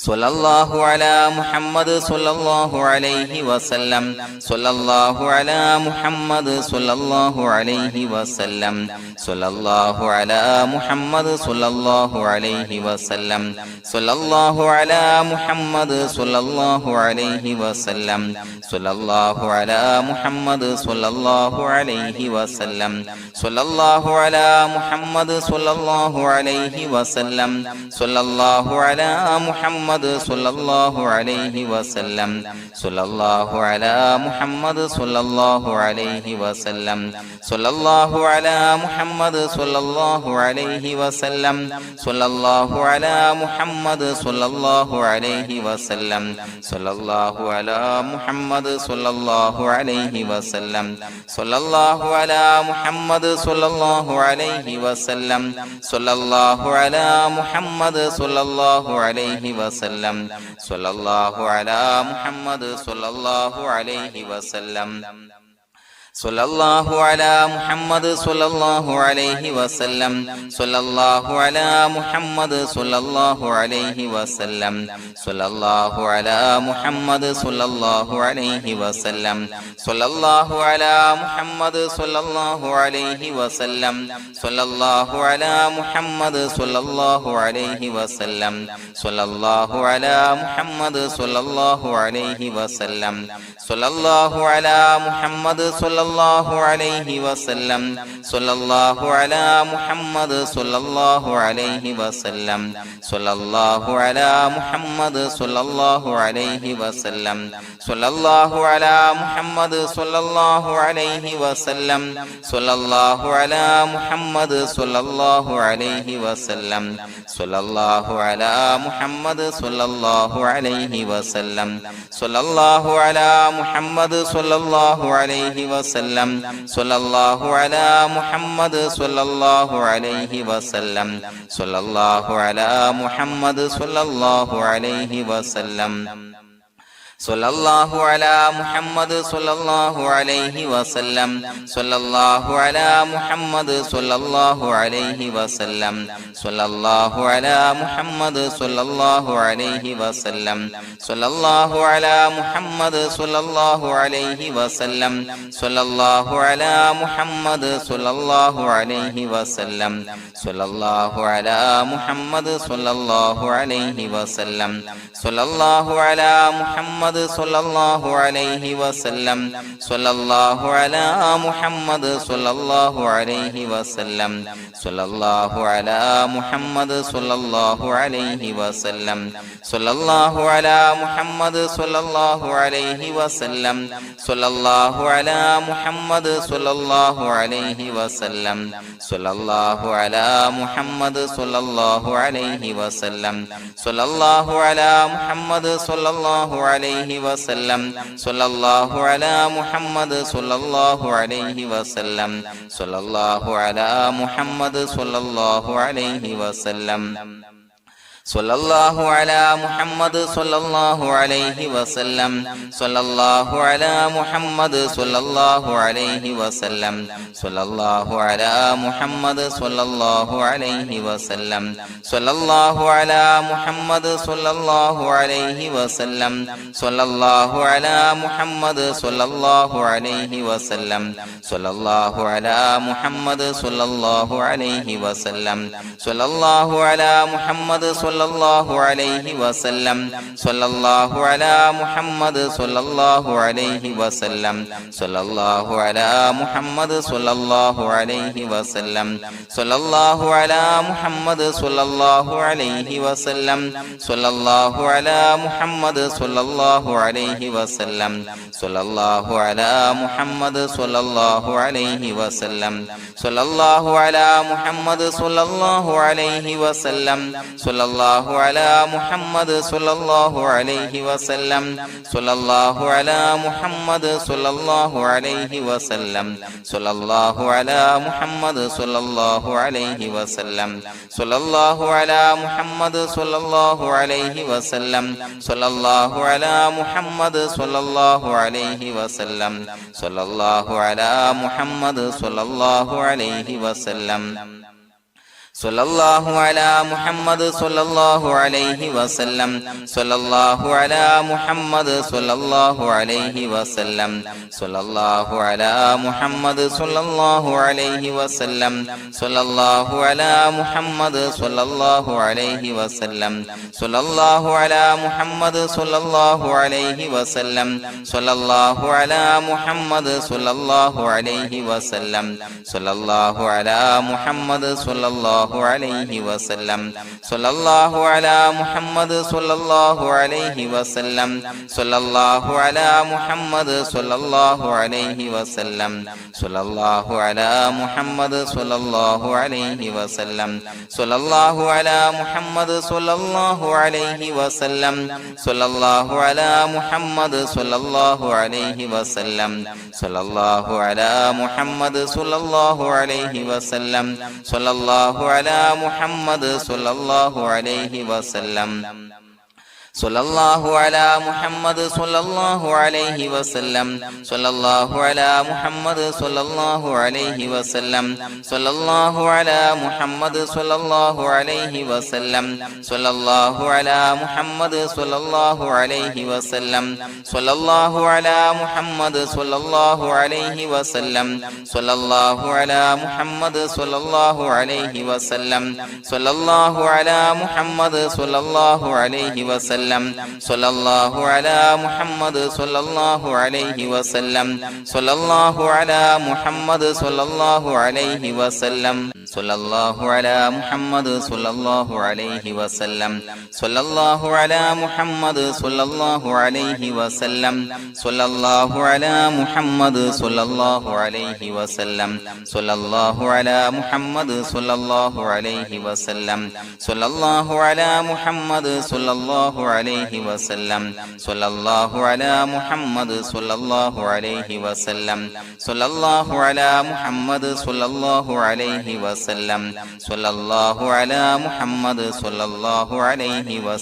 സ്വല്ലല്ലാഹു അലാ മുഹമ്മദ് സ്വല്ലല്ലാഹു അലൈഹി വസല്ലം സ്വല്ലല്ലാഹു അലാ മുഹമ്മദ് സ്വല്ലല്ലാഹു അലൈഹി വസല്ലം സ്വല്ലല്ലാഹു അലാ മുഹമ്മദ് സ്വല്ലല്ലാഹു അലൈഹി വസല്ലം സ്വല്ലല്ലാഹു അലാ മുഹമ്മദ് സ്വല്ലല്ലാഹു അലൈഹി വസല്ലം സ്വല്ലല്ലാഹു അലാ മുഹമ്മദ് സ്വല്ലല്ലാഹു അലൈഹി വസല്ലം സ്വല്ലല്ലാഹു അലാ മുഹമ്മദ് സ്വല്ലല്ലാഹു അലൈഹി വസല്ലം സ്വല്ലല്ലാഹു അലാ മുഹമ്മദ് സ്വല്ലല്ലാഹു അലൈഹി വസല്ലം സ്വല്ലല്ലാഹു അലാ മുഹമ്മദ് സ്വല്ലല്ലാഹു അലൈഹി വസല്ലം സ്വല്ലല്ലാഹു അലാ മുഹമ്മദ് സ്വല്ലല്ലാഹു അലൈഹി വസല്ലം സ്വല്ലല്ലാഹു അലാ മുഹമ്മദ് സ്വല്ലല്ലാഹു അലൈഹി വസല്ലം സ്വല്ലല്ലാഹു അലാ മുഹമ്മദ് സ്വല്ലല്ലാഹു അലൈഹി വസല്ലം സ്വല്ലല്ലാഹു അലാ മുഹമ്മദ് സ്വല്ലല്ലാഹു അലൈഹി വസല്ലം സ്വല്ലല്ലാഹു അലാ മുഹമ്മദ് സ്വല്ലല്ലാഹു അലൈഹി വസല്ലം സ്വല്ലല്ലാഹു അലാ മുഹമ്മദ് സ്വല്ലല്ലാഹു അലൈഹി വസല്ലം സ്വല്ലല്ലാഹു അലാ മുഹമ്മദ് സ്വല്ലല്ലാഹു അലൈഹി വസല്ലം സ്വല്ലല്ലാഹു അലാ മുഹമ്മദ് സ്വല്ലല്ലാഹു അലൈഹി വസല്ലം സ്വല്ലല്ലാഹു അലാ മുഹമ്മദ് സ്വല്ലല്ലാഹു അലൈഹി വസല്ലം സ്വല്ലല്ലാഹു അലാ മുഹമ്മദ് സ്വല്ലല്ലാഹു അലൈഹി വസല്ലം സ്വല്ലല്ലാഹു അലാ മുഹമ്മദ് സ്വല്ലല്ലാഹു അലൈഹി വസല്ലം സ്വല്ലല്ലാഹു അലാ മുഹമ്മദ് സ്വല്ലല്ലാഹു അലൈഹി വസല്ലം സ്വല്ലല്ലാഹു അലാ മുഹമ്മദ് സ്വല്ലല്ലാഹു അലൈഹി വസല്ലം സ്വല്ലല്ലാഹു അലാ മുഹമ്മദ് സ്വല്ലല്ലാഹു അലൈഹി വസല്ലം സ്വല്ലല്ലാഹു അലാ മുഹമ്മദ് സ്വല്ലല്ലാഹു അലൈഹി വസല്ലം സ്വല്ലല്ലാഹു അലാ മുഹമ്മദ് സ്വല്ലല്ലാഹു അലൈഹി വസല്ലം സ്വല്ലല്ലാഹു അലാ മുഹമ്മദ് സ്വല്ലല്ലാഹു അലൈഹി വസല്ലം സ്വല്ലല്ലാഹു അലാ മുഹമ്മദ് സ്വല്ലല്ലാഹു അലൈഹി വസല്ലം സ്വല്ലല്ലാഹു അലാ മുഹമ്മദ് സ്വല്ലല്ലാഹു അലൈഹി വസല്ലം സ്വല്ലല്ലാഹു അലാ മുഹമ്മദ് സ്വല്ലല്ലാഹു അലൈഹി വസല്ലം സ്വല്ലല്ലാഹു അലാ മുഹമ്മദ് സ്വല്ലല്ലാഹു അലൈഹി വസല്ലം സ്വല്ലല്ലാഹു അലാ മുഹമ്മദ് സ്വല്ലല്ലാഹു അലൈഹി വസല്ലം സ്വല്ലല്ലാഹു അലാ മുഹമ്മദ് സ്വല്ലല്ലാഹു അലൈഹി വസല്ലം സ്വല്ലല്ലാഹു അലാ മുഹമ്മദ് സ്വല്ലല്ലാഹു അലൈഹി വസല്ലം സ്വല്ലല്ലാഹു അലാ മുഹമ്മദ് സ്വല്ലല്ലാഹു അലൈഹി വസല്ലം സ്വല്ലല്ലാഹു അലാ മുഹമ്മദ് സ്വല്ലല്ലാഹു അലൈഹി വസല്ലം സ്വല്ലല്ലാഹു അലാ മുഹമ്മദ് സ്വല്ലല്ലാഹു അലൈഹി വസല്ലം സ്വല്ലല്ലാഹു അലാ മുഹമ്മദ് സ്വല്ലല്ലാഹു അലൈഹി വസല്ലം സ്വല്ലല്ലാഹു അലാ മുഹമ്മദ് സ്വല്ലല്ലാഹു അലൈഹി വസല്ലം സ്വല്ലല്ലാഹു അലാ മുഹമ്മദ് സ്വല്ലല്ലാഹു അലൈഹി വസല്ലം സ്വല്ലല്ലാഹു അലാ മുഹമ്മദ് സ്വല്ലല്ലാഹു അലൈഹി വസല്ലം സ്വല്ലല്ലാഹു അലാ മുഹമ്മദ് സ്വല്ലല്ലാഹു അലൈഹി വസല്ലം സ്വല്ലല്ലാഹു അലാ മുഹമ്മദ് സ്വല്ലല്ലാഹു അലൈഹി വസല്ലം സ്വല്ലല്ലാഹു അലാ മുഹമ്മദ് സ്വല്ലല്ലാഹു അലൈഹി വസല്ലം സ്വല്ലല്ലാഹു അലാ മുഹമ്മദ് സ്വല്ലല്ലാഹു അലൈഹി വസല്ലം സ്വല്ലല്ലാഹു അലാ മുഹമ്മദ് സ്വല്ലല്ലാഹു അലൈഹി വസല്ലം സ്വല്ലല്ലാഹു അലാ മുഹമ്മദ് സ്വല്ലല്ലാഹു അലൈഹി വസല്ലം സ്വല്ലല്ലാഹു അലാ മുഹമ്മദ് സ്വല്ലല്ലാഹു അലൈഹി വസല്ലം സ്വല്ലല്ലാഹു അലാ മുഹമ്മദ് സ്വല്ലല്ലാഹു അലൈഹി വസല്ലം സ്വല്ലല്ലാഹു അലാ മുഹമ്മദ് സ്വല്ലല്ലാഹു അലൈഹി വസല്ലം സ്വല്ലല്ലാഹു അലാ മുഹമ്മദ് സ്വല്ലല്ലാഹു അലൈഹി വസല്ലം സ്വല്ലല്ലാഹു അലാ മുഹമ്മദ് സ്വല്ലല്ലാഹു അലൈഹി വസല്ലം സ്വല്ലല്ലാഹു അലാ മുഹമ്മദ് സ്വല്ലല്ലാഹു അലൈഹി വസല്ലം സ്വല്ലല്ലാഹു അലാ മുഹമ്മദ് സ്വല്ലല്ലാഹു അലൈഹി വസല്ലം സ്വല്ലല്ലാഹു അലാ മുഹമ്മദ് സ്വല്ലല്ലാഹു അലൈഹി വസല്ലം സ്വല്ലല്ലാഹു അലാ മുഹമ്മദ് സ്വല്ലല്ലാഹു അലൈഹി വസല്ലം സ്വല്ലല്ലാഹു അലാ മുഹമ്മദ് സ്വല്ലല്ലാഹു അലൈഹി വസല്ലം സ്വല്ലല്ലാഹു അലാ മുഹമ്മദ് സ്വല്ലല്ലാഹു അലൈഹി വസല്ലം സ്വല്ലല്ലാഹു അലാ മുഹമ്മദ് സ്വല്ലല്ലാഹു അലൈഹി വസല്ലം സ്വല്ലല്ലാഹു അലാ മുഹമ്മദ് സ്വല്ലല്ലാഹു അലൈഹി വസല്ലം സ്വല്ലല്ലാഹു അലാ മുഹമ്മദ് സ്വല്ലല്ലാഹു അലൈഹി വസല്ലം സ്വല്ലല്ലാഹു അലാ മുഹമ്മദ് സ്വല്ലല്ലാഹു അലൈഹി വസല്ലം സ്വല്ലല്ലാഹു അലാ മുഹമ്മദ് സ്വല്ലല്ലാഹു അലൈഹി വസല്ലം സ്വല്ലല്ലാഹു അലാ മുഹമ്മദ് സ്വല്ലല്ലാഹു അലൈഹി വസല്ലം സ്വല്ലല്ലാഹു അലാ മുഹമ്മദ് സ്വല്ലല്ലാഹു അലൈഹി വസല്ലം സ്വല്ലല്ലാഹു അലാ മുഹമ്മദ് സ്വല്ലല്ലാഹു അലൈഹി വസല്ലം സ്വല്ലല്ലാഹു അലാ മുഹമ്മദ് സ്വല്ലല്ലാഹു അലൈഹി വസല്ലം സ്വല്ലല്ലാഹു അലാ മുഹമ്മദ് സ്വല്ലല്ലാഹു അലൈഹി വസല്ലം സ്വല്ലല്ലാഹു അലാ മുഹമ്മദ് സ്വല്ലല്ലാഹു അലൈഹി വസല്ലം സ്വല്ലല്ലാഹു അലാ മുഹമ്മദ് സ്വല്ലല്ലാഹു അലൈഹി വസല്ലം സ്വല്ലല്ലാഹു അലാ മുഹമ്മദ് സ്വല്ലല്ലാഹു അലൈഹി വസല്ലം സ്വല്ലല്ലാഹു അലാ മുഹമ്മദ് സ്വല്ലല്ലാഹു അലൈഹി വസല്ലം സ്വല്ലല്ലാഹു അലാ മുഹമ്മദ് സ്വല്ലല്ലാഹു അലൈഹി വസല്ലം സ്വല്ലല്ലാഹു അലാ മുഹമ്മദ് സ്വല്ലല്ലാഹു അലൈഹി വസല്ലം സ്വല്ലല്ലാഹു അലാ മുഹമ്മദ് സ്വല്ലല്ലാഹു അലൈഹി വസല്ലം സ്വല്ലല്ലാഹു അലാ മുഹമ്മദ് സ്വല്ലല്ലാഹു അലൈഹി വസല്ലം സ്വല്ലല്ലാഹു അലാ മുഹമ്മദ് സ്വല്ലല്ലാഹു അലൈഹി വസല്ലം സ്വല്ലല്ലാഹു അലാ മുഹമ്മദ് സ്വല്ലല്ലാഹു അലൈഹി വസല്ലം സ്വല്ലല്ലാഹു അലാ മുഹമ്മദ് സ്വല്ലല്ലാഹു അലൈഹി വസല്ലം സ്വല്ലല്ലാഹു അലാ മുഹമ്മദ് സ്വല്ലല്ലാഹു അലൈഹി വസല്ലം സ്വല്ലല്ലാഹു അലാ മുഹമ്മദ് സ്വല്ലല്ലാഹു അലൈഹി വസല്ലം സ്വല്ലല്ലാഹു അലാ മുഹമ്മദ് സ്വല്ലല്ലാഹു അലൈഹി വസല്ലം സ്വല്ലല്ലാഹു അലാ മുഹമ്മദ് സ്വല്ലല്ലാഹു അലൈഹി വസല്ലം സ്വല്ലല്ലാഹു അലാ മുഹമ്മദ് സ്വല്ലല്ലാഹു അലൈഹി വസല്ലം സ്വല്ലല്ലാഹു അലാ മുഹമ്മദ് സ്വല്ലല്ലാഹു അലൈഹി വസല്ലം സ്വല്ലല്ലാഹു അലാ മുഹമ്മദ് സ്വല്ലല്ലാഹു അലൈഹി വസല്ലം സ്വല്ലല്ലാഹു അലാ മുഹമ്മദ് സ്വല്ലല്ലാഹു അലൈഹി വസല്ലം സ്വല്ലല്ലാഹു അലാ മുഹമ്മദ് സ്വല്ലല്ലാഹു അലൈഹി വസല്ലം സ്വല്ലല്ലാഹു അലാ മുഹമ്മദ് സ്വല്ലല്ലാഹു അലൈഹി വസല്ലം സ്വല്ലല്ലാഹു അലാ മുഹമ്മദ് സ്വല്ലല്ലാഹു അലൈഹി വസല്ലം സ്വല്ലല്ലാഹു അലാ മുഹമ്മദ് സ്വല്ലല്ലാഹു അലൈഹി വസല്ലം സ്വല്ലല്ലാഹു അലാ മുഹമ്മദ് സ്വല്ലല്ലാഹു അലൈഹി വസല്ലം സ്വല്ലല്ലാഹു അലാ മുഹമ്മദ് സ്വല്ലല്ലാഹു അലൈഹി വസല്ലം സ്വല്ലല്ലാഹു അലാ മുഹമ്മദ് സ്വല്ലല്ലാഹു അലൈഹി വസല്ലം സ്വല്ലല്ലാഹു അലാ മുഹമ്മദ് സ്വല്ലല്ലാഹു അലൈഹി വസല്ലം സ്വല്ലല്ലാഹു അലാ മുഹമ്മദ് സ്വല്ലല്ലാഹു അലൈഹി വസല്ലം സ്വല്ലല്ലാഹു അലാ മുഹമ്മദ് സ്വല്ലല്ലാഹു അലൈഹി വസല്ലം സ്വല്ലല്ലാഹു അലാ മുഹമ്മദ് സ്വല്ലല്ലാഹു അലൈഹി വസല്ലം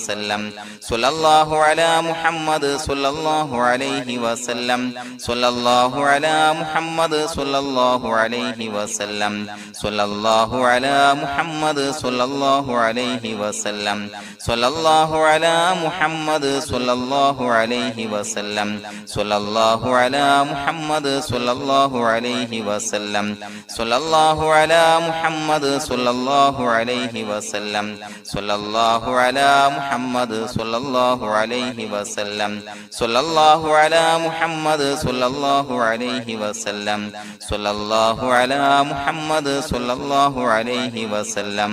സ്വല്ലല്ലാഹു അലാ മുഹമ്മദ് സ്വല്ലല്ലാഹു അലൈഹി വസല്ലം സ്വല്ലല്ലാഹു അലാ മുഹമ്മദ് സ്വല്ലല്ലാഹു അലൈഹി വസല്ലം സ്വല്ലല്ലാഹു അലാ മുഹമ്മദ് സ്വല്ലല്ലാഹു അലൈഹി വസല്ലം സ്വല്ലല്ലാഹു അലാ മുഹമ്മദ് സ്വല്ലല്ലാഹു അലൈഹി വസല്ലം സ്വല്ലല്ലാഹു അലാ മുഹമ്മദ് സ്വല്ലല്ലാഹു അലൈഹി വസല്ലം സ്വല്ലല്ലാഹു അലാ മുഹമ്മദ് സ്വല്ലല്ലാഹു അലൈഹി വസല്ലം സ്വല്ലല്ലാഹു അലാ മുഹമ്മദ് സ്വല്ലല്ലാഹു അലൈഹി വസല്ലം സ്വല്ലല്ലാഹു അലാ മുഹമ്മദ് സ്വല്ലല്ലാഹു അലൈഹി വസല്ലം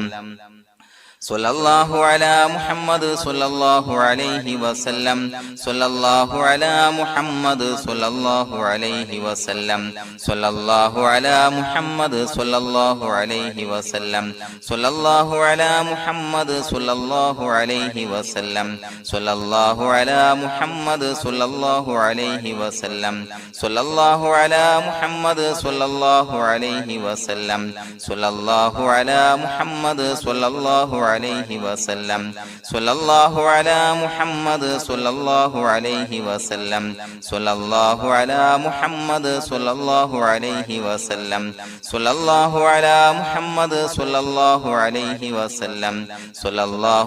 സ്വല്ലല്ലാഹു അലാ മുഹമ്മദ് സ്വല്ലല്ലാഹു അലൈഹി വസല്ലം സ്വല്ലല്ലാഹു അലാ മുഹമ്മദ് സ്വല്ലല്ലാഹു അലൈഹി വസല്ലം സ്വല്ലല്ലാഹു അലാ മുഹമ്മദ് സ്വല്ലല്ലാഹു അലൈഹി വസല്ലം സ്വല്ലല്ലാഹു അലാ മുഹമ്മദ് സ്വല്ലല്ലാഹു അലൈഹി വസല്ലം സ്വല്ലല്ലാഹു അലാ മുഹമ്മദ് സ്വല്ലല്ലാഹു അലൈഹി വസല്ലം സ്വല്ലല്ലാഹു അലാ മുഹമ്മദ് സ്വല്ലല്ലാഹു അലൈഹി വസല്ലം സ്വല്ലല്ലാഹു അലാ മുഹമ്മദ് സ്വല്ലല്ലാഹു അലൈഹി വസല്ലം സ്വല്ലല്ലാഹു അലാ മുഹമ്മദ് സ്വല്ലല്ലാഹു അലൈഹി വസല്ലം സ്വല്ലല്ലാഹു അലാ മുഹമ്മദ് സ്വല്ലല്ലാഹു അലൈഹി വസല്ലം സ്വല്ലല്ലാഹു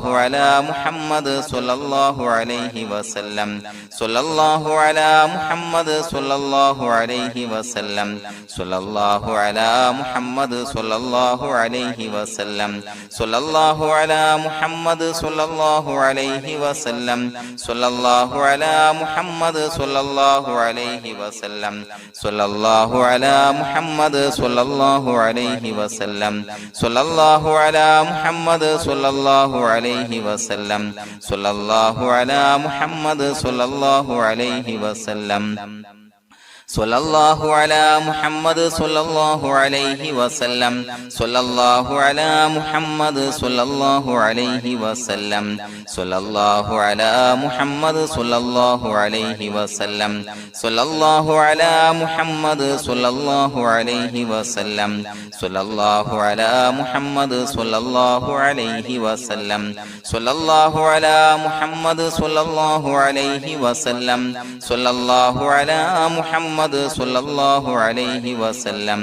അലാ മുഹമ്മദ് സ്വല്ലല്ലാഹു അലൈഹി വസല്ലം സ്വല്ലല്ലാഹു അലാ മുഹമ്മദ് സ്വല്ലല്ലാഹു അലൈഹി വസല്ലം സ്വല്ലല്ലാഹു അലാ മുഹമ്മദ് സ്വല്ലല്ലാഹു അലൈഹി വസല്ലം സ്വല്ലല്ലാഹു അലാ മുഹമ്മദ് സ്വല്ലല്ലാഹു അലൈഹി വസല്ലം സ്വല്ലല്ലാഹു അലാ മുഹമ്മദ് സ്വല്ലല്ലാഹു അലൈഹി വസല്ലം സ്വല്ലല്ലാഹു അലാ മുഹമ്മദ് സ്വല്ലല്ലാഹു അലൈഹി വസല്ലം സ്വല്ലല്ലാഹു അലാ മുഹമ്മദ് സ്വല്ലല്ലാഹു അലൈഹി വസല്ലം സ്വല്ലല്ലാഹു അലാ മുഹമ്മദ് സ്വല്ലല്ലാഹു അലൈഹി വസല്ലം സ്വല്ലല്ലാഹു അലാ മുഹമ്മദ് സ്വല്ലല്ലാഹു അലൈഹി വസല്ലം സ്വല്ലല്ലാഹു അലാ മുഹമ്മദ് സ്വല്ലല്ലാഹു അലൈഹി വസല്ലം സ്വല്ലല്ലാഹു അലാ മുഹമ്മദ് സ്വല്ലല്ലാഹു അലൈഹി വസല്ലം സ്വല്ലല്ലാഹു അലാ മുഹമ്മദ് സ്വല്ലല്ലാഹു അലൈഹി വസല്ലം സ്വല്ലല്ലാഹു അലാ മുഹമ്മദ് സ്വല്ലല്ലാഹു അലൈഹി വസല്ലം സ്വല്ലല്ലാഹു അലാ മുഹമ്മദ് സ്വല്ലല്ലാഹു അലൈഹി വസല്ലം സ്വല്ലല്ലാഹു അലാ മുഹമ്മദ് മുഹമ്മദ് സ്വല്ലല്ലാഹു അലൈഹി വസല്ലം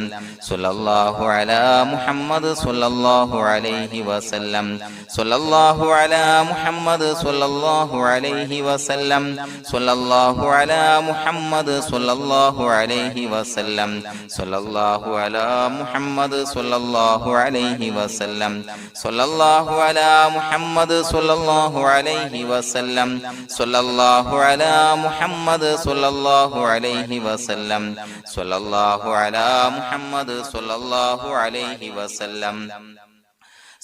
സ്വല്ലല്ലാഹു അലാ മുഹമ്മദ് സ്വല്ലല്ലാഹു അലൈഹി വസല്ലം സ്വല്ലല്ലാഹു അലാ മുഹമ്മദ് സ്വല്ലല്ലാഹു അലൈഹി വസല്ലം സ്വല്ലല്ലാഹു അലാ മുഹമ്മദ് സ്വല്ലല്ലാഹു അലൈഹി വസല്ലം സ്വല്ലല്ലാഹു അലാ മുഹമ്മദ് സ്വല്ലല്ലാഹു അലൈഹി വസല്ലം സ്വല്ലല്ലാഹു അലാ മുഹമ്മദ് സ്വല്ലല്ലാഹു അലൈഹി വസല്ലം സ്വല്ലല്ലാഹു അലാ മുഹമ്മദ് സ്വല്ലല്ലാഹു അലൈഹി വസല്ലം സ്വല്ലല്ലാഹു അലാ മുഹമ്മദ് സ്വല്ലല്ലാഹു അലൈഹി വസല്ലം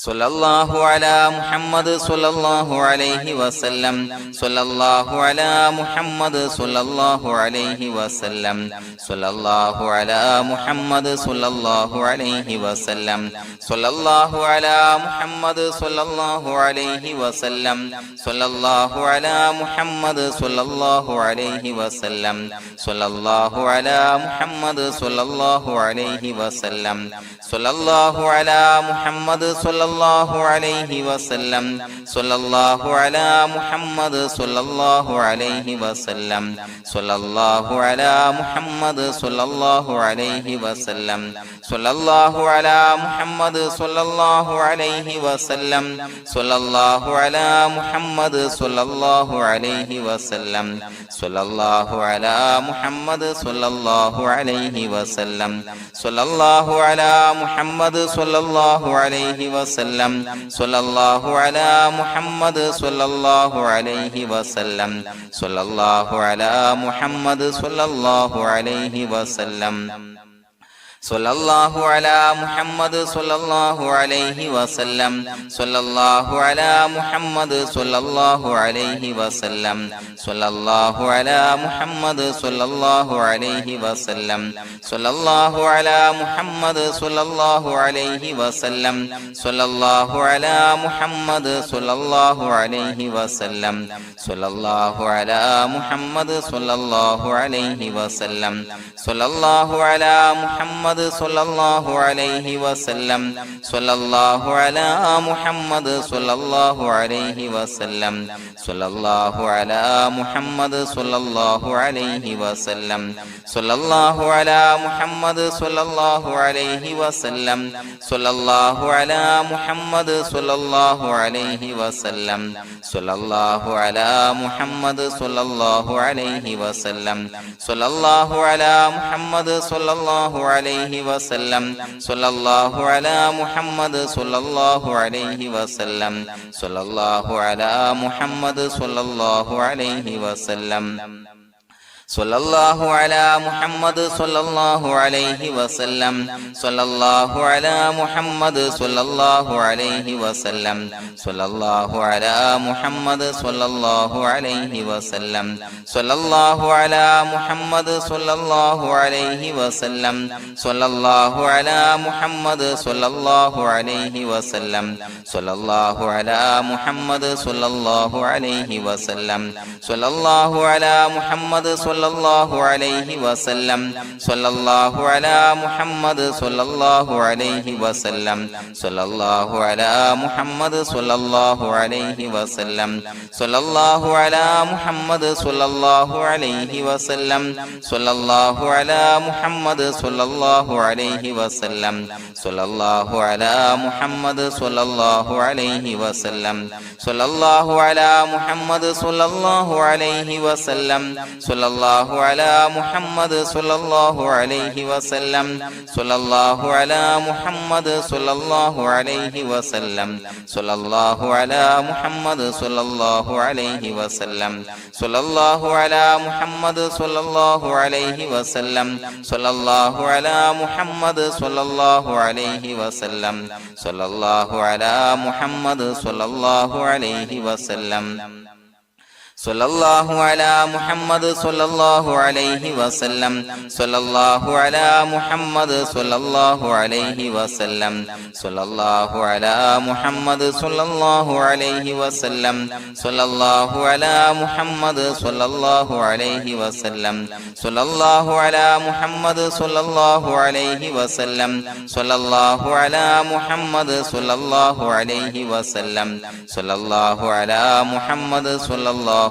സ്വല്ലല്ലാഹു അലാ മുഹമ്മദ് സ്വല്ലല്ലാഹു അലൈഹി വസല്ലം സ്വല്ലല്ലാഹു അലാ മുഹമ്മദ് സ്വല്ലല്ലാഹു അലൈഹി വസല്ലം സ്വല്ലല്ലാഹു അലാ മുഹമ്മദ് സ്വല്ലല്ലാഹു അലൈഹി വസല്ലം സ്വല്ലല്ലാഹു അലാ മുഹമ്മദ് സ്വല്ലല്ലാഹു അലൈഹി വസല്ലം സ്വല്ലല്ലാഹു അലാ മുഹമ്മദ് സ്വല്ലല്ലാഹു അലൈഹി വസല്ലം സ്വല്ലല്ലാഹു അലാ മുഹമ്മദ് സ്വല്ലല്ലാഹു അലൈഹി വസല്ലം സ്വല്ലല്ലാഹു അലാ മുഹമ്മദ് സ്വല്ലല്ലാഹു അലൈഹി വസല്ലം സ്വല്ലല്ലാഹു അലാ മുഹമ്മദ് സ്വല്ലല്ലാഹു അലൈഹി വസല്ലം സ്വല്ലല്ലാഹു അലാ മുഹമ്മദ് സ്വല്ലല്ലാഹു അലൈഹി വസല്ലം സ്വല്ലല്ലാഹു അലാ മുഹമ്മദ് സ്വല്ലല്ലാഹു അലൈഹി വസല്ലം സ്വല്ലല്ലാഹു അലാ മുഹമ്മദ് സ്വല്ലല്ലാഹു അലൈഹി വസല്ലം സ്വല്ലല്ലാഹു അലാ മുഹമ്മദ് സ്വല്ലല്ലാഹു അലൈഹി വസല്ലം സ്വല്ലല്ലാഹു അലാ മുഹമ്മദ് സ്വല്ലല്ലാഹു അലൈഹി വസല്ലം സ്വല്ലല്ലാഹു അലാ മുഹമ്മദ് സ്വല്ലല്ലാഹു അലൈഹി വസല്ലം സ്വല്ലല്ലാഹു അലാ മുഹമ്മദ് സ്വല്ലല്ലാഹു അലൈഹി വസല്ലം സ്വല്ലല്ലാഹു അലാ മുഹമ്മദ് സ്വല്ലല്ലാഹു അലൈഹി വസല്ലം സ്വല്ലല്ലാഹു അലാ മുഹമ്മദ് സ്വല്ലല്ലാഹു അലൈഹി വസല്ലം സ്വല്ലല്ലാഹു അലാ മുഹമ്മദ് സ്വല്ലല്ലാഹു അലൈഹി വസല്ലം സ്വല്ലല്ലാഹു അലാ മുഹമ്മദ് സ്വല്ലല്ലാഹു അലൈഹി വസല്ലം സ്വല്ലല്ലാഹു അലാ മുഹമ്മദ് സ്വല്ലല്ലാഹു അലൈഹി വസല്ലം സ്വല്ലല്ലാഹു അലാ മുഹമ്മദ് സ്വല്ലല്ലാഹു അലൈഹി വസല്ലം സ്വല്ലല്ലാഹു അലാ മുഹമ്മദ് സ്വല്ലല്ലാഹു അലൈഹി വസല്ലം സ്വല്ലല്ലാഹു അലാ മുഹമ്മദ് സ്വല്ലല്ലാഹു അലൈഹി വസല്ലം സ്വല്ലല്ലാഹു അലാ മുഹമ്മദ് സ്വല്ലല്ലാഹു അലൈഹി വസല്ലം സ്വല്ലല്ലാഹു അലാ മുഹമ്മദ് സ്വല്ലല്ലാഹു അലൈഹി വസല്ലം സ്വല്ലല്ലാഹു അലാ മുഹമ്മദ് സ്വല്ലല്ലാഹു അലൈഹി വസല്ലം സ്വല്ലല്ലാഹു അലാ മുഹമ്മദ് സ്വല്ലല്ലാഹു അലൈഹി വസല്ലം സ്വല്ലല്ലാഹു അലാ മുഹമ്മദ് സ്വല്ലല്ലാഹു അലൈഹി വസല്ലം സ്വല്ലല്ലാഹു അലാ മുഹമ്മദ് സ്വല്ലല്ലാഹു അലൈഹി വസല്ലം സ്വല്ലല്ലാഹു അലാ മുഹമ്മദ് സ്വല്ലല്ലാഹു അലൈഹി വസല്ലം സ്വല്ലല്ലാഹു അലാ മുഹമ്മദ് സ്വല്ലല്ലാഹു അലൈഹി വസല്ലം സ്വല്ലല്ലാഹു അലാ മുഹമ്മദ് സ്വല്ലല്ലാഹു അലൈഹി വസല്ലം സ്വല്ലല്ലാഹു അലാ മുഹമ്മദ് സ്വല്ലല്ലാഹു അലൈഹി വസല്ലം സ്വല്ലല്ലാഹു അലാ മുഹമ്മദ് സ്വല്ലല്ലാഹു അലൈഹി വസല്ലം സ്വല്ലല്ലാഹു അലാ മുഹമ്മദ് സ്വല്ലല്ലാഹു അലൈഹി വസല്ലം സ്വല്ലല്ലാഹു അലാ മുഹമ്മദ് സ്വല്ലല്ലാഹു അലൈഹി വസല്ലം സ്വല്ലല്ലാഹു അലാ മുഹമ്മദ് സ്വല്ലല്ലാഹു അലൈഹി വസല്ലം സ്വല്ലല്ലാഹു അലാ മുഹമ്മദ് സ്വല്ലല്ലാഹു അലൈഹി വസല്ലം സ്വല്ലല്ലാഹു അലാ മുഹമ്മദ് സ്വല്ലല്ലാഹു അലൈഹി വസല്ലം സ്വല്ലല്ലാഹു അലാ മുഹമ്മദ് സ്വല്ലല്ലാഹു അലൈഹി വസല്ലം സ്വല്ലല്ലാഹു അലാ മുഹമ്മദ് സ്വല്ലല്ലാഹു അലൈഹി വസല്ലം സ്വല്ലല്ലാഹു അലാ മുഹമ്മദ് സ്വല്ലല്ലാഹു അലൈഹി വസല്ലം സ്വല്ലല്ലാഹു അലാ മുഹമ്മദ് സ്വല്ലല്ലാഹു അലൈഹി വസല്ലം സ്വല്ലല്ലാഹു അലാ മുഹമ്മദ് സ്വല്ലല്ലാഹു അലൈഹി വസല്ലം സ്വല്ലല്ലാഹു അലാ മുഹമ്മദ് സ്വല്ലല്ലാഹു അലൈഹി വസല്ലം സ്വല്ലല്ലാഹു അലാ മുഹമ്മദ് സ്വല്ലല്ലാഹു അലൈഹി വസല്ലം സ്വല്ലല്ലാഹു അലാ മുഹമ്മദ് സ്വല്ലല്ലാഹു അലൈഹി വസല്ലം സ്വല്ലല്ലാഹു അലാ മുഹമ്മദ് സ്വല്ലല്ലാഹു അലൈഹി വസല്ലം സ്വല്ലല്ലാഹു അലാ മുഹമ്മദ് സ്വല്ലല്ലാഹു അലൈഹി വസല്ലം സ്വല്ലല്ലാഹു അലാ മുഹമ്മദ് സ്വല്ലല്ലാഹു അലൈഹി വസല്ലം സ്വല്ലല്ലാഹു അലാ മുഹമ്മദ് സ്വല്ലല്ലാഹു അലൈഹി വസല്ലം സ്വല്ലല്ലാഹു അലാ മുഹമ്മദ് സ്വല്ലല്ലാഹു അലൈഹി വസല്ലം സ്വല്ലല്ലാഹു അലാ മുഹമ്മദ് സ്വല്ലല്ലാഹു അലൈഹി വസല്ലം സ്വല്ലല്ലാഹു അലാ മുഹമ്മദ് സ്വല്ലല്ലാഹു അലൈഹി വസല്ലം സ്വല്ലല്ലാഹു അലാ മുഹമ്മദ് സ്വല്ലല്ലാഹു അലൈഹി വസല്ലം സ്വല്ലല്ലാഹു അലാ മുഹമ്മദ് സ്വല്ലല്ലാഹു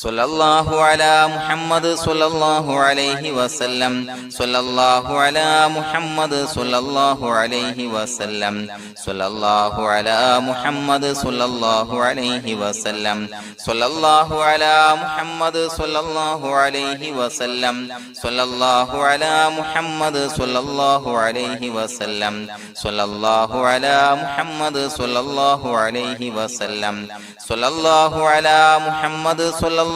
സ്വല്ലല്ലാഹു അലാ മുഹമ്മദ് സ്വല്ലല്ലാഹു അലൈഹി വസല്ലം സ്വല്ലല്ലാഹു അലാ മുഹമ്മദ് സ്വല്ലല്ലാഹു അലൈഹി വസല്ലം സ്വല്ലല്ലാഹു അലാ മുഹമ്മദ് സ്വല്ലല്ലാഹു അലൈഹി വസല്ലം സ്വല്ലല്ലാഹു അലാ മുഹമ്മദ് സ്വല്ലല്ലാഹു അലൈഹി വസല്ലം സ്വല്ലല്ലാഹു അലാ മുഹമ്മദ് സ്വല്ലല്ലാഹു അലൈഹി വസല്ലം സ്വല്ലല്ലാഹു അലാ മുഹമ്മദ് സ്വല്ലല്ലാഹു അലൈഹി വസല്ലം സ്വല്ലല്ലാഹു അലാ മുഹമ്മദ് സ്വല്ലല്ലാഹു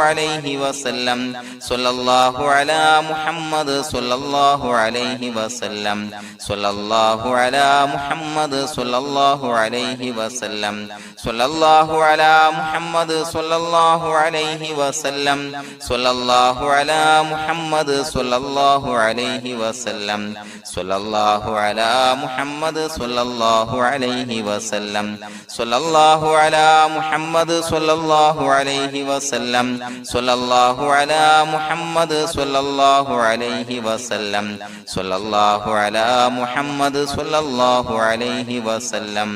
അലൈഹി വസല്ലം സ്വല്ലല്ലാഹു അലാ മുഹമ്മദ് സ്വല്ലല്ലാഹു അലൈഹി വസല്ലം സ്വല്ലല്ലാഹു അലാ മുഹമ്മദ് സ്വല്ലല്ലാഹു അലൈഹി വസല്ലം സ്വല്ലല്ലാഹു അലാ മുഹമ്മദ് സ്വല്ലല്ലാഹു അലൈഹി വസല്ലം സ്വല്ലല്ലാഹു അലാ മുഹമ്മദ് സ്വല്ലല്ലാഹു അലൈഹി വസല്ലം സ്വല്ലല്ലാഹു അലാ മുഹമ്മദ് സ്വല്ലല്ലാഹു അലൈഹി വസല്ലം സ്വല്ലല്ലാഹു അലാ മുഹമ്മദ് സ്വല്ലല്ലാഹു അലൈഹി വസല്ലം സ്വല്ലല്ലാഹു അലാ മുഹമ്മദ് സ്വല്ലല്ലാഹു അലൈഹി വസല്ലം സ്വല്ലല്ലാഹു അലാ മുഹമ്മദ് സ്വല്ലല്ലാഹു അലൈഹി വസല്ലം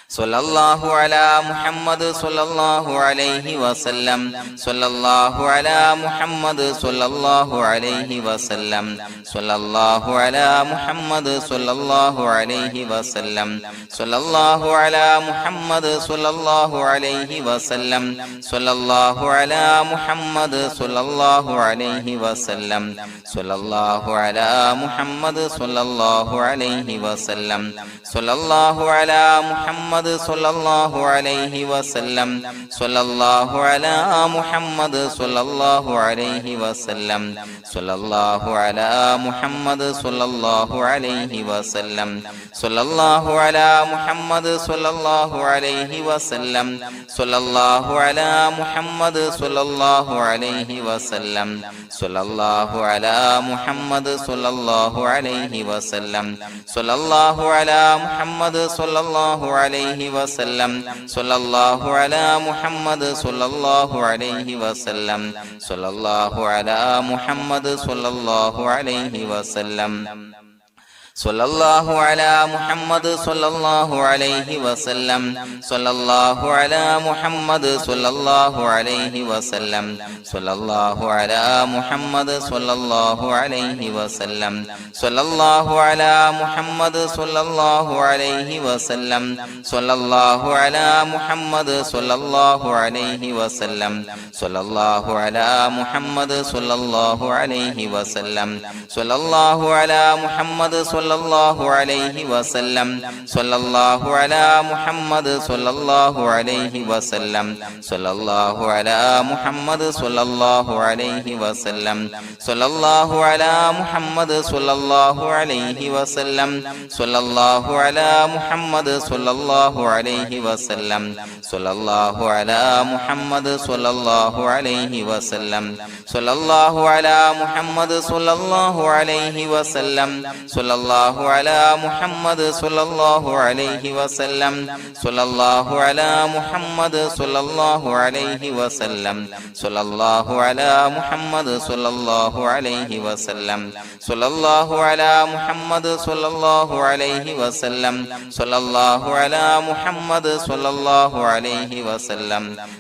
സ്വല്ലല്ലാഹു അലാ മുഹമ്മദ് സ്വല്ലല്ലാഹു അലൈഹി വസല്ലം സ്വല്ലല്ലാഹു അലാ മുഹമ്മദ് സ്വല്ലല്ലാഹു അലൈഹി വസല്ലം സ്വല്ലല്ലാഹു അലാ മുഹമ്മദ് സ്വല്ലല്ലാഹു അലൈഹി വസല്ലം സ്വല്ലല്ലാഹു അലാ മുഹമ്മദ് സ്വല്ലല്ലാഹു അലൈഹി വസല്ലം സ്വല്ലല്ലാഹു അലാ മുഹമ്മദ് സ്വല്ലല്ലാഹു അലൈഹി വസല്ലം സ്വല്ലല്ലാഹു അലാ മുഹമ്മദ് സ്വല്ലല്ലാഹു അലൈഹി വസല്ലം സ്വല്ലല്ലാഹു അലാ മുഹമ്മദ് സ്വല്ലല്ലാഹു അലൈഹി വസല്ലം സ്വല്ലല്ലാഹു അലാ മുഹമ്മദ് സ്വല്ലല്ലാഹു അലൈഹി വസല്ലം സ്വല്ലല്ലാഹു അലാ മുഹമ്മദ് സ്വല്ലല്ലാഹു അലൈഹി വസല്ലം സ്വല്ലല്ലാഹു അലാ മുഹമ്മദ് സ്വല്ലല്ലാഹു അലൈഹി വസല്ലം സ്വല്ലല്ലാഹു അലാ മുഹമ്മദ് സ്വല്ലല്ലാഹു അലൈഹി വസല്ലം സ്വല്ലല്ലാഹു അലാ മുഹമ്മദ് സ്വല്ലല്ലാഹു അലൈഹി വസല്ലം സ്വല്ലല്ലാഹു അലാ മുഹമ്മദ് സ്വല്ലല്ലാഹു അലൈഹി വസല്ലം സ്വല്ലല്ലാഹു അലാ മുഹമ്മദ് സ്വല്ലല്ലാഹു അലൈഹി വസല്ലം സ്വല്ലല്ലാഹു അലാ മുഹമ്മദ് സ്വല്ലല്ലാഹു അലൈഹി വസല്ലം സ്വല്ലല്ലാഹു അലാ മുഹമ്മദ് സ്വല്ലല്ലാഹു അലൈഹി വസല്ലം സ്വല്ലല്ലാഹു അലാ മുഹമ്മദ് സ്വല്ലല്ലാഹു അലൈഹി വസല്ലം സ്വല്ലല്ലാഹു അലാ മുഹമ്മദ് സ്വല്ലല്ലാഹു അലൈഹി വസല്ലം സ്വല്ലല്ലാഹു അലാ മുഹമ്മദ് സ്വല്ലല്ലാഹു അലൈഹി വസല്ലം സ്വല്ലല്ലാഹു അലാ മുഹമ്മദ് സ്വല്ലല്ലാഹു അലൈഹി വസല്ലം സ്വല്ലല്ലാഹു അലാ മുഹമ്മദ് സ്വല്ലല്ലാഹു അലൈഹി വസല്ലം സ്വല്ലല്ലാഹു അലാ മുഹമ്മദ് സ്വല്ലല്ലാഹു അലൈഹി വസല്ലം സ്വല്ലല്ലാഹു അലാ മുഹമ്മദ് സ്വല്ലല്ലാഹു അലൈഹി വസല്ലം സ്വല്ലല്ലാഹു അലാ മുഹമ്മദ് സ്വല്ലല്ലാഹു അലൈഹി വസല്ലം സ്വല്ലല്ലാഹു അലാ മുഹമ്മദ് സ്വല്ലല്ലാഹു അലൈഹി വസല്ലം സ്വല്ലല്ലാഹു അലാ മുഹമ്മദ് സ്വല്ലല്ലാഹു അലൈഹി വസല്ലം സ്വല്ലല്ലാഹു അലാ മുഹമ്മദ് സ്വല്ലല്ലാഹു അലൈഹി വസല്ലം സ്വല്ലല്ലാഹു അലാ മുഹമ്മദ് സ്വല്ലല്ലാഹു അലൈഹി വസല്ലം സ്വല്ലല്ലാഹു അലാ മുഹമ്മദ് സ്വല്ലല്ലാഹു അലൈഹി വസല്ലം സ്വല്ലല്ലാഹു അലാ മുഹമ്മദ് സ്വല്ലല്ലാഹു അലൈഹി വസല്ലം സ്വല്ലല്ലാഹു അലാ മുഹമ്മദ് സ്വല്ലല്ലാഹു അലൈഹി വസല്ലം സ്വല്ലല്ലാഹു അലാ മുഹമ്മദ് സ്വല്ലല്ലാഹു അലൈഹി വസല്ലം സ്വല്ലല്ലാഹു അലാ മുഹമ്മദ് സ്വല്ലല്ലാഹു അലൈഹി വസല്ലം സ്വല്ലല്ലാഹു അലാ മുഹമ്മദ് സ്വല്ലല്ലാഹു അലൈഹി വസല്ലം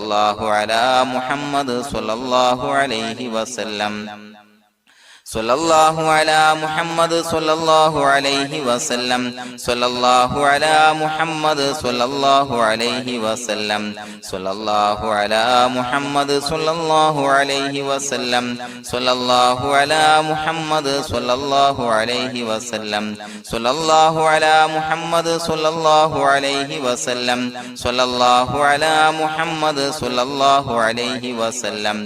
സ്വല്ലല്ലാഹു അലാ മുഹമ്മദ് സ്വല്ലല്ലാഹു അലൈഹി വസല്ലം സ്വല്ലല്ലാഹു അലാ മുഹമ്മദ് സ്വല്ലല്ലാഹു അലൈഹി വസല്ലം സ്വല്ലല്ലാഹു അലാ മുഹമ്മദ് സ്വല്ലല്ലാഹു അലൈഹി വസല്ലം സ്വല്ലല്ലാഹു അലാ മുഹമ്മദ് സ്വല്ലല്ലാഹു അലൈഹി വസല്ലം സ്വല്ലല്ലാഹു അലാ മുഹമ്മദ് സ്വല്ലല്ലാഹു അലൈഹി വസല്ലം സ്വല്ലല്ലാഹു അലാ മുഹമ്മദ് സ്വല്ലല്ലാഹു അലൈഹി വസല്ലം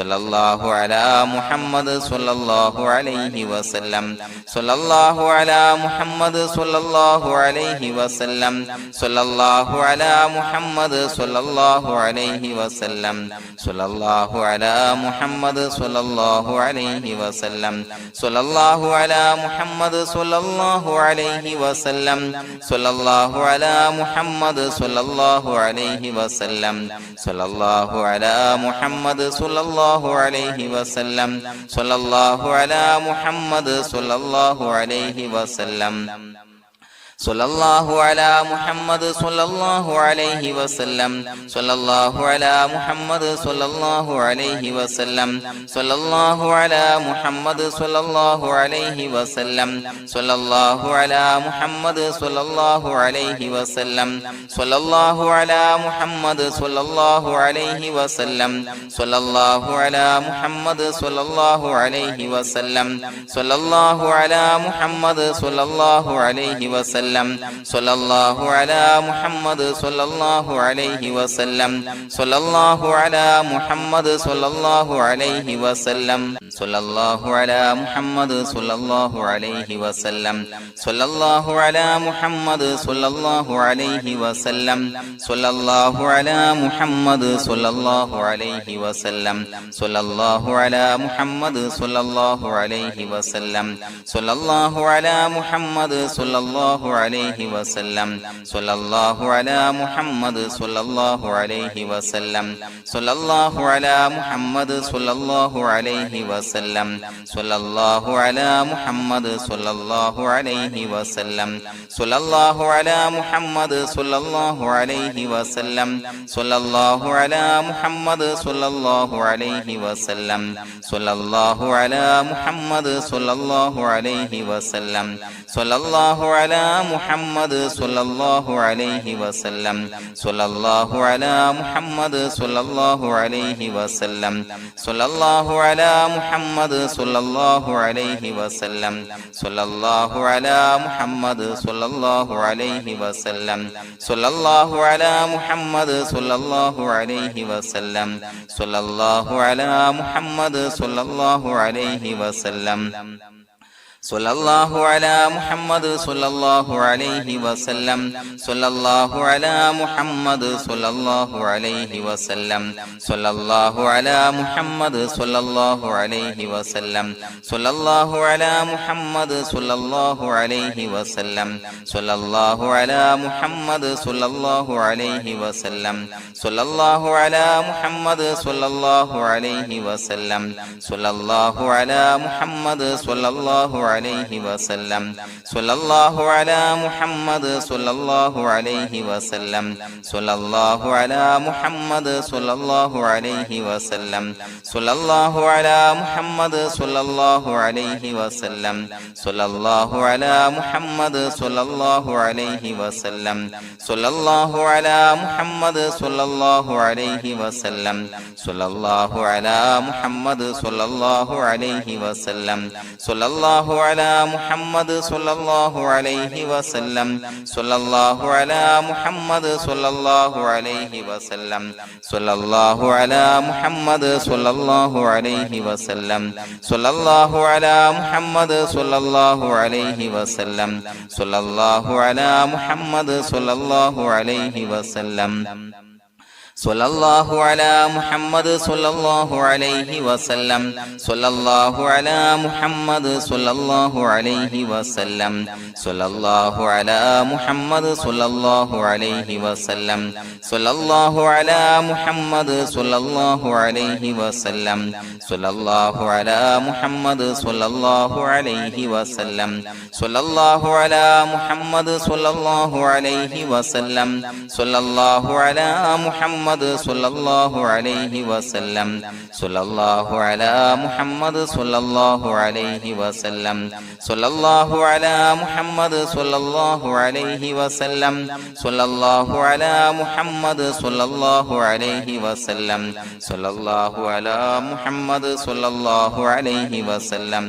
സ്വല്ലല്ലാഹു അലാ മുഹമ്മദ് സ്വല്ലല്ലാഹു അലൈഹി വസല്ലം സ്വല്ലല്ലാഹു അലാ മുഹമ്മദ് സ്വല്ലല്ലാഹു അലൈഹി വസല്ലം സ്വല്ലല്ലാഹു അലാ മുഹമ്മദ് സ്വല്ലല്ലാഹു അലൈഹി വസല്ലം സ്വല്ലല്ലാഹു അലാ മുഹമ്മദ് സ്വല്ലല്ലാഹു അലൈഹി വസല്ലം സ്വല്ലല്ലാഹു അലാ മുഹമ്മദ് സ്വല്ലല്ലാഹു അലൈഹി വസല്ലം സ്വല്ലല്ലാഹു അലാ മുഹമ്മദ് സ്വല്ലല്ലാഹു അലൈഹി വസല്ലം സ്വല്ലല്ലാഹു അലാ മുഹമ്മദ് സ്വല്ലല്ലാഹു അലൈഹി വസല്ലം സ്വല്ലല്ലാഹു അലാ മുഹമ്മദ് സ്വല്ലല്ലാഹു അലൈഹി വസല്ലം സ്വല്ലല്ലാഹു അലാ മുഹമ്മദ് സ്വല്ലല്ലാഹു അലൈഹി വസല്ലം സ്വല്ലല്ലാഹു അലാ മുഹമ്മദ് സ്വല്ലല്ലാഹു അലൈഹി വസല്ലം സ്വല്ലല്ലാഹു അലാ മുഹമ്മദ് സ്വല്ലല്ലാഹു അലൈഹി വസല്ലം സ്വല്ലല്ലാഹു അലാ മുഹമ്മദ് സ്വല്ലല്ലാഹു അലൈഹി വസല്ലം സ്വല്ലല്ലാഹു അലാ മുഹമ്മദ് സ്വല്ലല്ലാഹു അലൈഹി വസല്ലം സ്വല്ലല്ലാഹു അലാ മുഹമ്മദ് സ്വല്ലല്ലാഹു അലൈഹി വസല്ലം സ്വല്ലല്ലാഹു അലാ മുഹമ്മദ് സ്വല്ലല്ലാഹു അലൈഹി വസല്ലം സ്വല്ലല്ലാഹു അലാ മുഹമ്മദ് സ്വല്ലല്ലാഹു അലൈഹി വസല്ലം സ്വല്ലല്ലാഹു അലാ മുഹമ്മദ് സ്വല്ലല്ലാഹു അലൈഹി വസല്ലം സ്വല്ലല്ലാഹു അലാ മുഹമ്മദ് സ്വല്ലല്ലാഹു അലൈഹി വസല്ലം സ്വല്ലല്ലാഹു അലാ മുഹമ്മദ് സ്വല്ലല്ലാഹു അലൈഹി വസല്ലം സ്വല്ലല്ലാഹു അലാ മുഹമ്മദ് സ്വല്ലല്ലാഹു അലൈഹി വസല്ലം സ്വല്ലല്ലാഹു അലാ മുഹമ്മദ് സ്വല്ലല്ലാഹു അലൈഹി വസല്ലം സ്വല്ലല്ലാഹു അലാ മുഹമ്മദ് സ്വല്ലല്ലാഹു അലൈഹി വസല്ലം സ്വല്ലല്ലാഹു അലാ മുഹമ്മദ് സ്വല്ലല്ലാഹു അലൈഹി വസല്ലം സ്വല്ലല്ലാഹു അലാ മുഹമ്മദ് സ്വല്ലല്ലാഹു അലൈഹി വസല്ലം സ്വല്ലല്ലാഹു അലാ മുഹമ്മദ് സ്വല്ലല്ലാഹു അലൈഹി വസല്ലം സ്വല്ലല്ലാഹു അലാ മുഹമ്മദ് സ്വല്ലല്ലാഹു അലൈഹി വസല്ലം സ്വല്ലല്ലാഹു അലാ മുഹമ്മദ് സ്വല്ലല്ലാഹു അലൈഹി വസല്ലം സ്വല്ലല്ലാഹു അലാ മുഹമ്മദ് സ്വല്ലല്ലാഹു അലൈഹി വസല്ലം സ്വല്ലല്ലാഹു അലാ മുഹമ്മദ് സ്വല്ലല്ലാഹു അലൈഹി വസല്ലം സ്വല്ലല്ലാഹു അലാ മുഹമ്മദ് സ്വല്ലല്ലാഹു അലൈഹി വസല്ലം സ്വല്ലല്ലാഹു അലാ മുഹമ്മദ് സ്വല്ലല്ലാഹു അലൈഹി വസല്ലം സ്വല്ലല്ലാഹു അലാ മുഹമ്മദ് സ്വല്ലല്ലാഹു അലൈഹി വസല്ലം സ്വല്ലല്ലാഹു അലാ മുഹമ്മദ് സ്വല്ലല്ലാഹു അലൈഹി വസല്ലം സ്വല്ലല്ലാഹു അലാ മുഹമ്മദ് സ്വല്ലല്ലാഹു അലൈഹി വസല്ലം സ്വല്ലല്ലാഹു അലാ മുഹമ്മദ് സ്വല്ലല്ലാഹു അലൈഹി വസല്ലം സ്വല്ലല്ലാഹു അലാ മുഹമ്മദ് സ്വല്ലല്ലാഹു അലൈഹി വസല്ലം സ്വല്ലല്ലാഹു അലാ മുഹമ്മദ് സ്വല്ലല്ലാഹു അലൈഹി വസല്ലം സ്വല്ലല്ലാഹു അലാ മുഹമ്മദ് സ്വല്ലല്ലാഹു അലൈഹി വസല്ലം സ്വല്ലല്ലാഹു അലാ മുഹമ്മദ് സ്വല്ലല്ലാഹു അലൈഹി വസല്ലം സ്വല്ലല്ലാഹു അലാ മുഹമ്മദ് സ്വല്ലല്ലാഹു അലൈഹി വസല്ലം സ്വല്ലല്ലാഹു അലാ മുഹമ്മദ് സ്വല്ലല്ലാഹു അലൈഹി വസല്ലം സ്വല്ലല്ലാഹു അലാ മുഹമ്മദ് സ്വല്ലല്ലാഹു അലൈഹി വസല്ലം സ്വല്ലല്ലാഹു അലാ മുഹമ്മദ് സ്വല്ലല്ലാഹു അലൈഹി വസല്ലം സ്വല്ലല്ലാഹു അലാ മുഹമ്മദ് സ്വല്ലല്ലാഹു അലൈഹി വസല്ലം സ്വല്ലല്ലാഹു അലാ മുഹമ്മദ് സ്വല്ലല്ലാഹു അലൈഹി വസല്ലം സ്വല്ലല്ലാഹു അലാ മുഹമ്മദ് സ്വല്ലല്ലാഹു അലൈഹി വസല്ലം സ്വല്ലല്ലാഹു അലാ മുഹമ്മദ് സ്വല്ലല്ലാഹു അലൈഹി വസല്ലം സ്വല്ലല്ലാഹു അലാ മുഹമ്മദ് സ്വല്ലല്ലാഹു അലൈഹി വസല്ലം സ്വല്ലല്ലാഹു അലാ മുഹമ്മദ് സ്വല്ലല്ലാഹു അലൈഹി വസല്ലം സ്വല്ലല്ലാഹു അലാ മുഹമ്മദ് സ്വല്ലല്ലാഹു അലൈഹി വസല്ലം സ്വല്ലല്ലാഹു അലാ മുഹമ്മദ് സ്വല്ലല്ലാഹു അലൈഹി വസല്ലം സ്വല്ലല്ലാഹു അലാ മുഹമ്മദ് സ്വല്ലല്ലാഹു അലൈഹി വസല്ലം സ്വല്ലല്ലാഹു അലാ മുഹമ്മദ് സ്വല്ലല്ലാഹു അലൈഹി വസല്ലം സ്വല്ലല്ലാഹു അലാ മുഹമ്മദ് സ്വല്ലല്ലാഹു അലൈഹി വസല്ലം സ്വല്ലല്ലാഹു അലാ മുഹമ്മദ് സ്വല്ലല്ലാഹു അലൈഹി വസല്ലം സ്വല്ലല്ലാഹു അലാ മുഹമ്മദ് സ്വല്ലല്ലാഹു അലൈഹി വസല്ലം സ്വല്ലല്ലാഹു അലാ മുഹമ്മദ് സ്വല്ലല്ലാഹു അലൈഹി വസല്ലം സ്വല്ലല്ലാഹു അലാ മുഹമ്മദ് സ്വല്ലല്ലാഹു അലൈഹി വസല്ലം സ്വല്ലല്ലാഹു അലാ മുഹമ്മദ് സ്വല്ലല്ലാഹു അലൈഹി വസല്ലം സ്വല്ലല്ലാഹു അലാ മുഹമ്മദ് സ്വല്ലല്ലാഹു അലൈഹി വസല്ലം സ്വല്ലല്ലാഹു അലാ മുഹമ്മദ് സ്വല്ലല്ലാഹു അലൈഹി വസല്ലം സ്വല്ലല്ലാഹു അലാ മുഹമ്മദ് സ്വല്ലല്ലാഹു അലൈഹി വസല്ലം സ്വല്ലല്ലാഹു അലാ മുഹമ്മദ് സ്വല്ലല്ലാഹു അലൈഹി വസല്ലം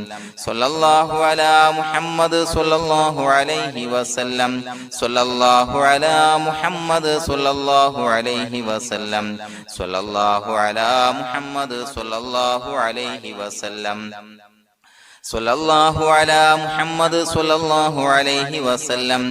സ്വല്ലല്ലാഹു അലാ മുഹമ്മദ് സ്വല്ലല്ലാഹു അലൈഹി വസല്ലം സ്വല്ലല്ലാഹു അലാ മുഹമ്മദ് സ്വല്ലല്ലാഹു അലൈഹി വസല്ലം സ്വല്ലല്ലാഹു അലാ മുഹമ്മദ് സ്വല്ലല്ലാഹു അലൈഹി വസല്ലം സ്വല്ലല്ലാഹു അലാ മുഹമ്മദ് സ്വല്ലല്ലാഹു അലൈഹി വസല്ലം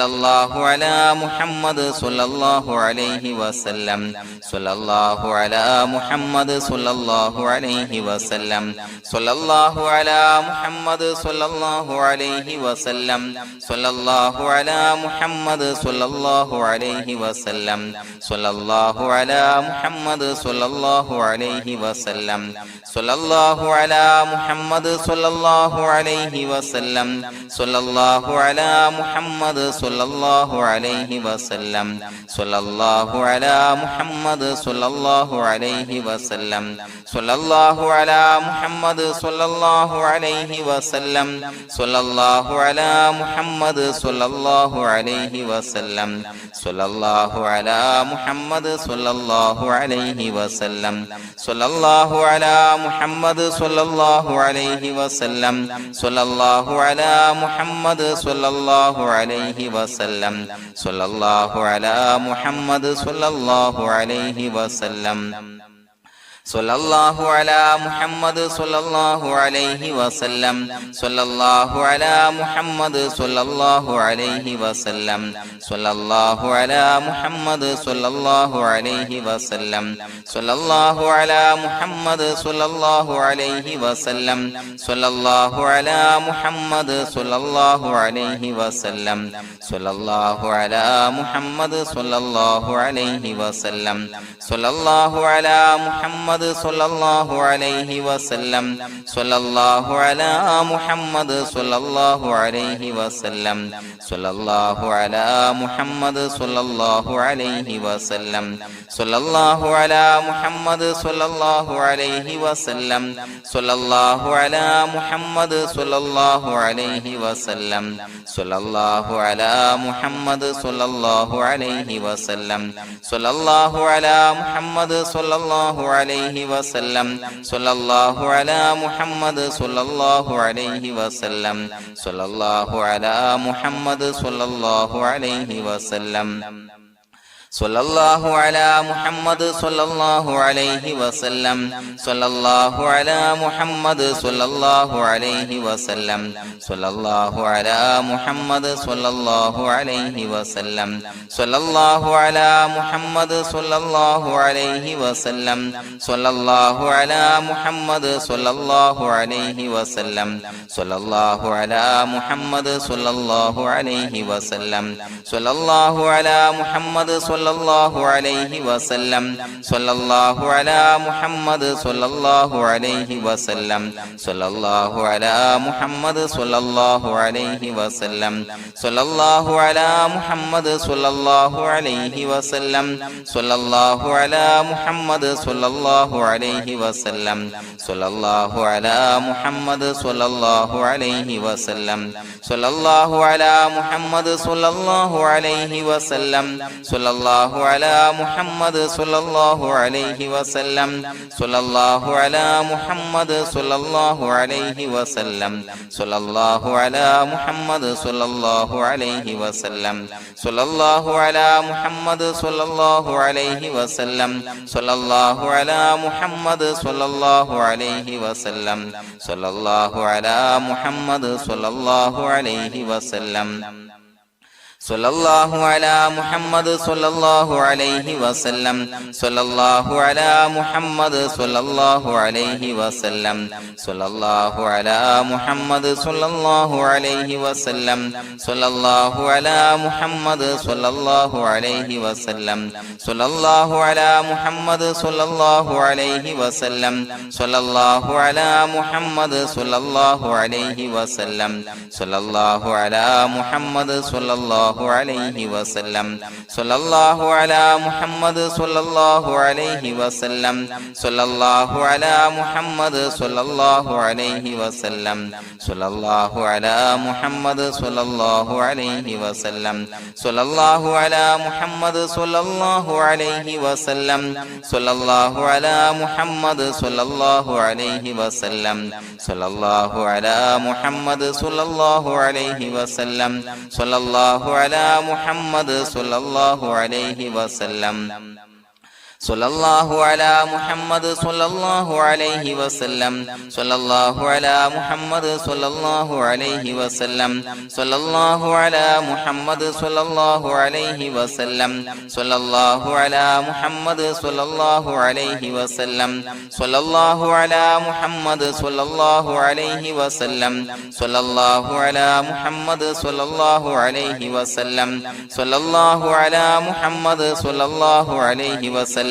സ്വല്ലല്ലാഹു അലാ മുഹമ്മദ് സ്വല്ലല്ലാഹു അലൈഹി വസല്ലം സ്വല്ലല്ലാഹു അലാ മുഹമ്മദ് സ്വല്ലല്ലാഹു അലൈഹി വസല്ലം സ്വല്ലല്ലാഹു അലാ മുഹമ്മദ് സ്വല്ലല്ലാഹു അലൈഹി വസല്ലം സ്വല്ലല്ലാഹു അലാ മുഹമ്മദ് സ്വല്ലല്ലാഹു അലൈഹി വസല്ലം സ്വല്ലല്ലാഹു അലാ മുഹമ്മദ് സ്വല്ലല്ലാഹു അലൈഹി വസല്ലം സ്വല്ലല്ലാഹു അലാ മുഹമ്മദ് സ്വല്ലല്ലാഹു സ്വല്ലല്ലാഹു അലൈഹി വസല്ലം സ്വല്ലല്ലാഹു അലാ മുഹമ്മദ് സ്വല്ലല്ലാഹു അലൈഹി വസല്ലം സ്വല്ലല്ലാഹു അലാ മുഹമ്മദ് സ്വല്ലല്ലാഹു അലൈഹി വസല്ലം സ്വല്ലല്ലാഹു അലാ മുഹമ്മദ് സ്വല്ലല്ലാഹു അലൈഹി വസല്ലം സ്വല്ലല്ലാഹു അലാ മുഹമ്മദ് സ്വല്ലല്ലാഹു അലൈഹി വസല്ലം സ്വല്ലല്ലാഹു അലാ മുഹമ്മദ് സ്വല്ലല്ലാഹു അലൈഹി വസല്ലം സ്വല്ലല്ലാഹു അലാ മുഹമ്മദ് സ്വല്ലല്ലാഹു അലൈഹി വസല്ലം സ്വല്ലല്ലാഹു അലാ മുഹമ്മദ് സ്വല്ലല്ലാഹു അലൈഹി വസല്ലം സ്വല്ലല്ലാഹു അലാ മുഹമ്മദ് സ്വല്ലല്ലാഹു അലൈഹി വസല്ലം സ്വല്ലല്ലാഹു അലാ മുഹമ്മദ് സ്വല്ലല്ലാഹു അലൈഹി വസല്ലം സ്വല്ലല്ലാഹു അലാ മുഹമ്മദ് സ്വല്ലല്ലാഹു അലൈഹി വസല്ലം സ്വല്ലല്ലാഹു അലാ മുഹമ്മദ് സ്വല്ലല്ലാഹു അലൈഹി വസല്ലം സ്വല്ലല്ലാഹു അലാ മുഹമ്മദ് സ്വല്ലല്ലാഹു അലൈഹി വസല്ലം സ്വല്ലല്ലാഹു അലാ മുഹമ്മദ് സ്വല്ലല്ലാഹു അലൈഹി വസല്ലം സ്വല്ലല്ലാഹു അലാ മുഹമ്മദ് സ്വല്ലല്ലാഹു അലൈഹി വസല്ലം സ്വല്ലല്ലാഹു അലാ മുഹമ്മദ് സ്വല്ലല്ലാഹു അലൈഹി വസല്ലം സ്വല്ലല്ലാഹു അലാ മുഹമ്മദ് സ്വല്ലല്ലാഹു അലൈഹി വസല്ലം സ്വല്ലല്ലാഹു അലാ മുഹമ്മദ് സ്വല്ലല്ലാഹു അലൈഹി വസല്ലം സ്വല്ലല്ലാഹു അലാ മുഹമ്മദ് സ്വല്ലല്ലാഹു അലൈഹി വസല്ലം സ്വല്ലല്ലാഹു അലാ മുഹമ്മദ് സ്വല്ലല്ലാഹു അലൈഹി വസല്ലം സ്വല്ലല്ലാഹു അലാ മുഹമ്മദ് സ്വല്ലല്ലാഹു അലൈഹി വസല്ലം സ്വല്ലല്ലാഹു അലാ മുഹമ്മദ് സ്വല്ലല്ലാഹു അലൈഹി വസല്ലം സ്വല്ലല്ലാഹു അലാ മുഹമ്മദ് സ്വല്ലല്ലാഹു അലൈഹി വസല്ലം സ്വല്ലല്ലാഹു അലാ മുഹമ്മദ് സ്വല്ലല്ലാഹു അലൈഹി വസല്ലം സ്വല്ലല്ലാഹു അലാ മുഹമ്മദ് സ്വല്ലല്ലാഹു അലൈഹി വസല്ലം സ്വല്ലല്ലാഹു അലാ മുഹമ്മദ് സ്വല്ലല്ലാഹു അലൈഹി വസല്ലം സ്വല്ലല്ലാഹു അലാ മുഹമ്മദ് സ്വല്ലല്ലാഹു അലൈഹി വസല്ലം സ്വല്ലല്ലാഹു അലാ മുഹമ്മദ് സ്വല്ലല്ലാഹു അലൈഹി വസല്ലം സ്വല്ലല്ലാഹു അലാ മുഹമ്മദ് സ്വല്ലല്ലാഹു അലൈഹി വസല്ലം സ്വല്ലല്ലാഹു അലാ മുഹമ്മദ് സ്വല്ലല്ലാഹു അലൈഹി വസല്ലം സ്വല്ലല്ലാഹു അലാ മുഹമ്മദ് സ്വല്ലല്ലാഹു അലൈഹി വസല്ലം സ്വല്ലല്ലാഹു അലാ മുഹമ്മദ് സ്വല്ലല്ലാഹു അലൈഹി വസല്ലം സ്വല്ലല്ലാഹു അലാ മുഹമ്മദ് സ്വല്ലല്ലാഹു അലൈഹി വസല്ലം സ്വല്ലല്ലാഹു അലാ മുഹമ്മദ് സ്വല്ലല്ലാഹു അലൈഹി വസല്ലം സ്വല്ലല്ലാഹു അലാ മുഹമ്മദ് സ്വല്ലല്ലാഹു അലൈഹി വസല്ലം സ്വല്ലല്ലാഹു അലാ മുഹമ്മദ് സ്വല്ലല്ലാഹു അലൈഹി വസല്ലം സ്വല്ലല്ലാഹു അലാ മുഹമ്മദ് സ്വല്ലല്ലാഹു അലൈഹി വസല്ലം സ്വല്ലല്ലാഹു അലാ മുഹമ്മദ് സ്വല്ലല്ലാഹു അലൈഹി വസല്ലം സ്വല്ലല്ലാഹു അലാ മുഹമ്മദ് സ്വല്ലല്ലാഹു അലൈഹി വസല്ലം സ്വല്ലല്ലാഹു അലാ മുഹമ്മദ് സ്വല്ലല്ലാഹു അലൈഹി വസല്ലം സ്വല്ലല്ലാഹു അലാ മുഹമ്മദ് സ്വല്ലല്ലാഹു അലൈഹി വസല്ലം സ്വല്ലല്ലാഹു അലാ മുഹമ്മദ് സ്വല്ലല്ലാഹു അലൈഹി വസല്ലം സ്വല്ലല്ലാഹു അലാ മുഹമ്മദ് സ്വല്ലല്ലാഹു അലൈഹി വസല്ലം സ്വല്ലല്ലാഹു അലാ മുഹമ്മദ് സ്വല്ലല്ലാഹു അലൈഹി വസല്ലം സ്വല്ലല്ലാഹു അലാ മുഹമ്മദ് സ്വല്ലല്ലാഹു അലൈഹി വസല്ലം സ്വല്ലല്ലാഹു അലാ മുഹമ്മദ് സ്വല്ലല്ലാഹു അലൈഹി വസല്ലം സ്വല്ലല്ലാഹു അലാ മുഹമ്മദ് സ്വല്ലല്ലാഹു അലൈഹി വസല്ലം സ്വല്ലല്ലാഹു അലാ മുഹമ്മദ് സ്വല്ലല്ലാഹു അലൈഹി വസല്ലം സ്വല്ലല്ലാഹു അലാ മുഹമ്മദ് സ്വല്ലല്ലാഹു അലൈഹി വസല്ലം സ്വല്ലല്ലാഹു അലാ മുഹമ്മദ് സ്വല്ലല്ലാഹു അലൈഹി വസല്ലം സ്വല്ലല്ലാഹു അലാ മുഹമ്മദ് സ്വല്ലല്ലാഹു അലൈഹി വസല്ലം സ്വല്ലല്ലാഹു അലാ മുഹമ്മദ് സ്വല്ലല്ലാഹു അലൈഹി വസല്ലം സ്വല്ലല്ലാഹു അലാ മുഹമ്മദ് സ്വല്ലല്ലാഹു അലൈഹി വസല്ലം സ്വല്ലല്ലാഹു അലാ മുഹമ്മദ് സ്വല്ലല്ലാഹു അലൈഹി വസല്ലം സ്വല്ലല്ലാഹു അലാ മുഹമ്മദ് സ്വല്ലല്ലാഹു അലൈഹി വസല്ലം സ്വല്ലല്ലാഹു അലാ മുഹമ്മദ് സ്വല്ലല്ലാഹു അലൈഹി വസല്ലം സ്വല്ലല്ലാഹു അലാ മുഹമ്മദ് സ്വല്ലല്ലാഹു അലൈഹി വസല്ലം സ്വല്ലല്ലാഹു അലാ മുഹമ്മദ് സ്വല്ലല്ലാഹു അലൈഹി വസല്ലം സ്വല്ലല്ലാഹു അലാ മുഹമ്മദ് സ്വല്ലല്ലാഹു അലൈഹി വസല്ലം സ്വല്ലല്ലാഹു അലാ മുഹമ്മദ് സ്വല്ലല്ലാഹു അലൈഹി വസല്ലം സ്വല്ലല്ലാഹു അലാ മുഹമ്മദ് സ്വല്ലല്ലാഹു അലൈഹി വസല്ലം സ്വല്ലല്ലാഹു അലാ മുഹമ്മദ് സ്വല്ലല്ലാഹു അലൈഹി വസല്ലം സ്വല്ലല്ലാഹു അലാ മുഹമ്മദ് സ്വല്ലല്ലാഹു അലൈഹി വസല്ലം സ്വല്ലല്ലാഹു അലാ മുഹമ്മദ് സ്വല്ലല്ലാഹു അലൈഹി വസല്ലം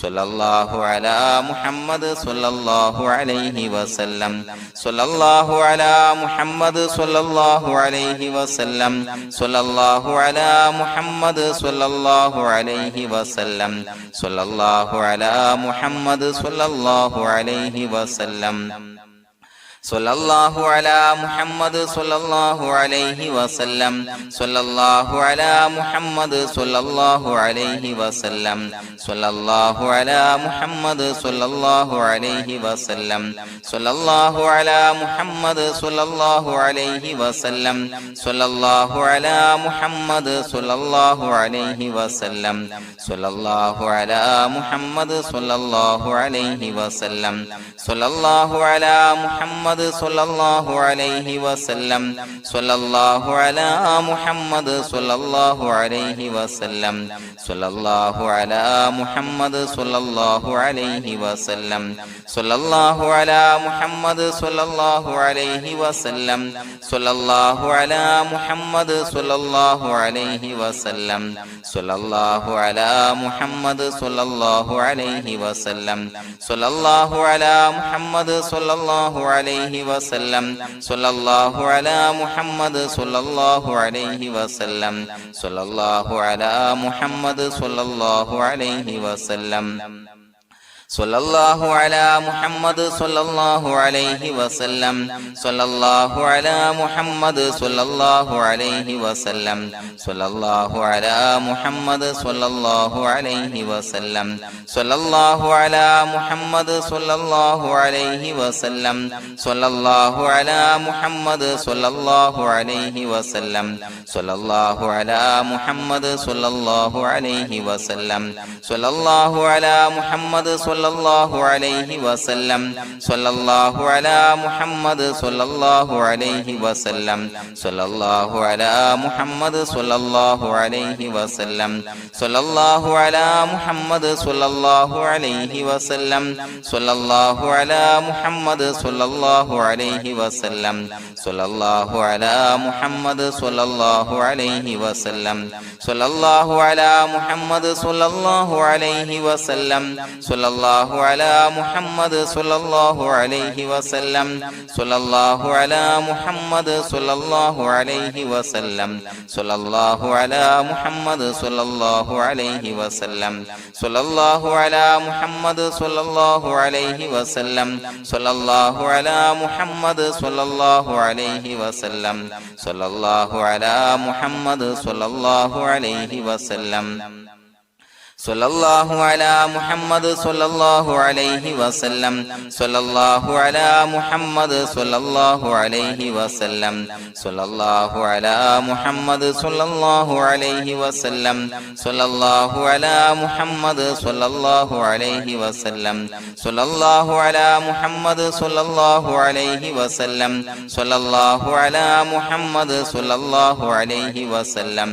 സ്വല്ലല്ലാഹു അലാ മുഹമ്മദ് സ്വല്ലല്ലാഹു അലൈഹി വസല്ലം സ്വല്ലല്ലാഹു അലാ മുഹമ്മദ് സ്വല്ലല്ലാഹു അലൈഹി വസല്ലം സ്വല്ലല്ലാഹു അലാ മുഹമ്മദ് സ്വല്ലല്ലാഹു അലൈഹി വസല്ലം സ്വല്ലല്ലാഹു അലാ മുഹമ്മദ് സ്വല്ലല്ലാഹു അലൈഹി വസല്ലം സ്വല്ലല്ലാഹു അലാ മുഹമ്മദ് സ്വല്ലല്ലാഹു അലൈഹി വസല്ലം സ്വല്ലല്ലാഹു അലാ മുഹമ്മദ് സ്വല്ലല്ലാഹു അലൈഹി വസല്ലം സ്വല്ലല്ലാഹു അലാ മുഹമ്മദ് സ്വല്ലല്ലാഹു അലൈഹി വസല്ലം സ്വല്ലല്ലാഹു അലാ മുഹമ്മദ് സ്വല്ലല്ലാഹു അലൈഹി വസല്ലം സ്വല്ലല്ലാഹു അലാ മുഹമ്മദ് സ്വല്ലല്ലാഹു അലൈഹി വസല്ലം സ്വല്ലല്ലാഹു അലാ മുഹമ്മദ് സ്വല്ലല്ലാഹു അലൈഹി വസല്ലം സ്വല്ലല്ലാഹു അലാ മുഹമ്മദ് സ്വല്ലല്ലാഹു അലൈഹി വസല്ലം സ്വല്ലല്ലാഹു അലാ മുഹമ്മദ് സ്വല്ലല്ലാഹു അലൈഹി വസല്ലം സ്വല്ലല്ലാഹു അലാ മുഹമ്മദ് സ്വല്ലല്ലാഹു അലൈഹി വസല്ലം സ്വല്ലല്ലാഹു അലാ മുഹമ്മദ് സ്വല്ലല്ലാഹു അലൈഹി വസല്ലം സ്വല്ലല്ലാഹു അലാ മുഹമ്മദ് സ്വല്ലല്ലാഹു അലൈഹി വസല്ലം സ്വല്ലല്ലാഹു അലാ മുഹമ്മദ് സ്വല്ലല്ലാഹു അലൈഹി വസല്ലം സ്വല്ലല്ലാഹു അലാ മുഹമ്മദ് സ്വല്ലല്ലാഹു അലൈഹി വസല്ലം സ്വല്ലല്ലാഹു അലാ മുഹമ്മദ് സ്വല്ലല്ലാഹു അലൈഹി വസല്ലം സ്വല്ലല്ലാഹു അലാ മുഹമ്മദ് സ്വല്ലല്ലാഹു അലൈഹി വസല്ലം സ്വല്ലല്ലാഹു അലാ മുഹമ്മദ് സ്വല്ലല്ലാഹു അലൈഹി വസല്ലം സ്വല്ലല്ലാഹു അലാ മുഹമ്മദ് സ്വല്ലല്ലാഹു അലൈഹി വസല്ലം സ്വല്ലല്ലാഹു അലാ മുഹമ്മദ് സ്വല്ലല്ലാഹു അലൈഹി വസല്ലം സ്വല്ലല്ലാഹു അലാ മുഹമ്മദ് സ്വല്ലല്ലാഹു അലൈഹി വസല്ലം സ്വല്ലല്ലാഹു അലാ മുഹമ്മദ് സ്വല്ലല്ലാഹു അലൈഹി വസല്ലം സ്വല്ലല്ലാഹു അലാ മുഹമ്മദ് സ്വല്ലല്ലാഹു അലൈഹി വസല്ലം സ്വല്ലല്ലാഹു അലാ മുഹമ്മദ് സ്വല്ലല്ലാഹു അലൈഹി വസല്ലം സ്വല്ലല്ലാഹു അലാ മുഹമ്മദ് സ്വല്ലല്ലാഹു അലൈഹി വസല്ലം സ്വല്ലല്ലാഹു അലാ മുഹമ്മദ് സ്വല്ലല്ലാഹു അലൈഹി വസല്ലം സ്വല്ലല്ലാഹു അലാ മുഹമ്മദ് സ്വല്ലല്ലാഹു അലൈഹി വസല്ലം സ്വല്ലല്ലാഹു അലാ മുഹമ്മദ് സ്വല്ലല്ലാഹു അലൈഹി വസല്ലം സ്വല്ലല്ലാഹു അലാ മുഹമ്മദ് സ്വല്ലല്ലാഹു അലൈഹി വസല്ലം സ്വല്ലല്ലാഹു അലാ മുഹമ്മദ് സ്വല്ലല്ലാഹു അലൈഹി വസല്ലം സ്വല്ലല്ലാഹു അലാ മുഹമ്മദ് സ്വല്ലല്ലാഹു അലൈഹി വസല്ലം സ്വല്ലല്ലാഹു അലാ മുഹമ്മദ് സ്വല്ലല്ലാഹു അലൈഹി വസല്ലം സ്വല്ലല്ലാഹു അലാ മുഹമ്മദ് സ്വല്ലല്ലാഹു അലൈഹി വസല്ലം സ്വല്ലല്ലാഹു അലാ മുഹമ്മദ് സ്വല്ലല്ലാഹു അലൈഹി വസല്ലം സ്വല്ലല്ലാഹു അലാ മുഹമ്മദ് സ്വല്ലല്ലാഹു അലൈഹി വസല്ലം സ്വല്ലല്ലാഹു അലാ മുഹമ്മദ് സ്വല്ലല്ലാഹു അലൈഹി വസല്ലം സ്വല്ലല്ലാഹു അലാ മുഹമ്മദ് സ്വല്ലല്ലാഹു അലൈഹി വസല്ലം സ്വല്ലല്ലാഹു അലാ മുഹമ്മദ് സ്വല്ലല്ലാഹു അലൈഹി വസല്ലം സ്വല്ലല്ലാഹു അലാ മുഹമ്മദ് സ്വല്ലല്ലാഹു അലൈഹി വസല്ലം സ്വല്ലല്ലാഹു അലാ മുഹമ്മദ് സ്വല്ലല്ലാഹു അലൈഹി വസല്ലം സ്വല്ലല്ലാഹു അലാ മുഹമ്മദ് സ്വല്ലല്ലാഹു അലൈഹി വസല്ലം സ്വല്ലല്ലാഹു അലാ മുഹമ്മദ് സ്വല്ലല്ലാഹു അലൈഹി വസല്ലം സ്വല്ലല്ലാഹു അലാ മുഹമ്മദ് സ്വല്ലല്ലാഹു അലൈഹി വസല്ലം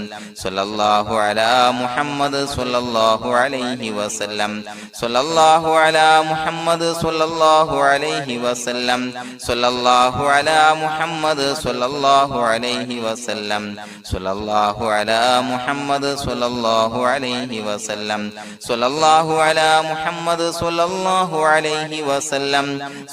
സ്വല്ലല്ലാഹു അലാ മുഹമ്മദ് സ്വല്ലല്ലാഹു അലൈഹി വസല്ലം സ്വല്ലല്ലാഹു അലാ മുഹമ്മദ് സ്വല്ലല്ലാഹു അലൈഹി വസല്ലം സ്വല്ലല്ലാഹു അലാ മുഹമ്മദ് സ്വല്ലല്ലാഹു അലൈഹി വസല്ലം സ്വല്ലല്ലാഹു അലാ മുഹമ്മദ് സ്വല്ലല്ലാഹു അലൈഹി വസല്ലം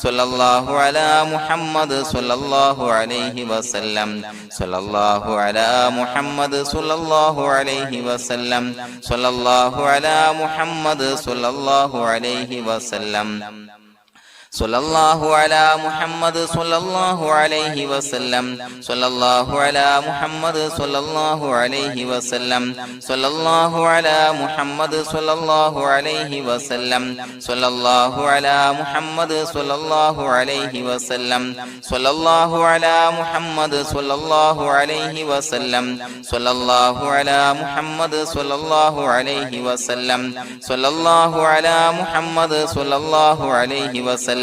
സ്വല്ലല്ലാഹു അലാ മുഹമ്മദ് സ്വല്ലല്ലാഹു അലൈഹി വസല്ലം സ്വല്ലല്ലാഹു അലാ മുഹമ്മദ് സ്വല്ലല്ലാഹു അലൈഹി വസല്ലം സ്വല്ലല്ലാഹു അലാ മുഹമ്മദ് സ്വല്ലല്ലാഹു അലൈഹി വസല്ലം സ്വല്ലല്ലാഹു അലാ മുഹമ്മദ് സ്വല്ലല്ലാഹു അലൈഹി വസല്ലം സ്വല്ലല്ലാഹു അലാ മുഹമ്മദ് സ്വല്ലല്ലാഹു അലൈഹി വസല്ലം സ്വല്ലല്ലാഹു അലാ മുഹമ്മദ് സ്വല്ലല്ലാഹു അലൈഹി വസല്ലം സ്വല്ലല്ലാഹു അലാ മുഹമ്മദ് സ്വല്ലല്ലാഹു അലൈഹി വസല്ലം സ്വല്ലല്ലാഹു അലാ മുഹമ്മദ് സ്വല്ലല്ലാഹു അലൈഹി വസല്ലം സ്വല്ലല്ലാഹു അലാ മുഹമ്മദ് സ്വല്ലല്ലാഹു അലൈഹി വസല്ലം സ്വല്ലല്ലാഹു അലാ മുഹമ്മദ് സ്വല്ലല്ലാഹു അലൈഹി വസല്ലം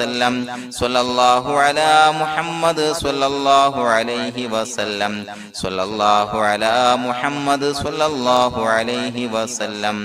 വസല്ലം സ്വല്ലല്ലാഹു അലാ മുഹമ്മദ് സ്വല്ലല്ലാഹു അലൈഹി വസല്ലം സ്വല്ലല്ലാഹു അലാ മുഹമ്മദ് സ്വല്ലല്ലാഹു അലൈഹി വസല്ലം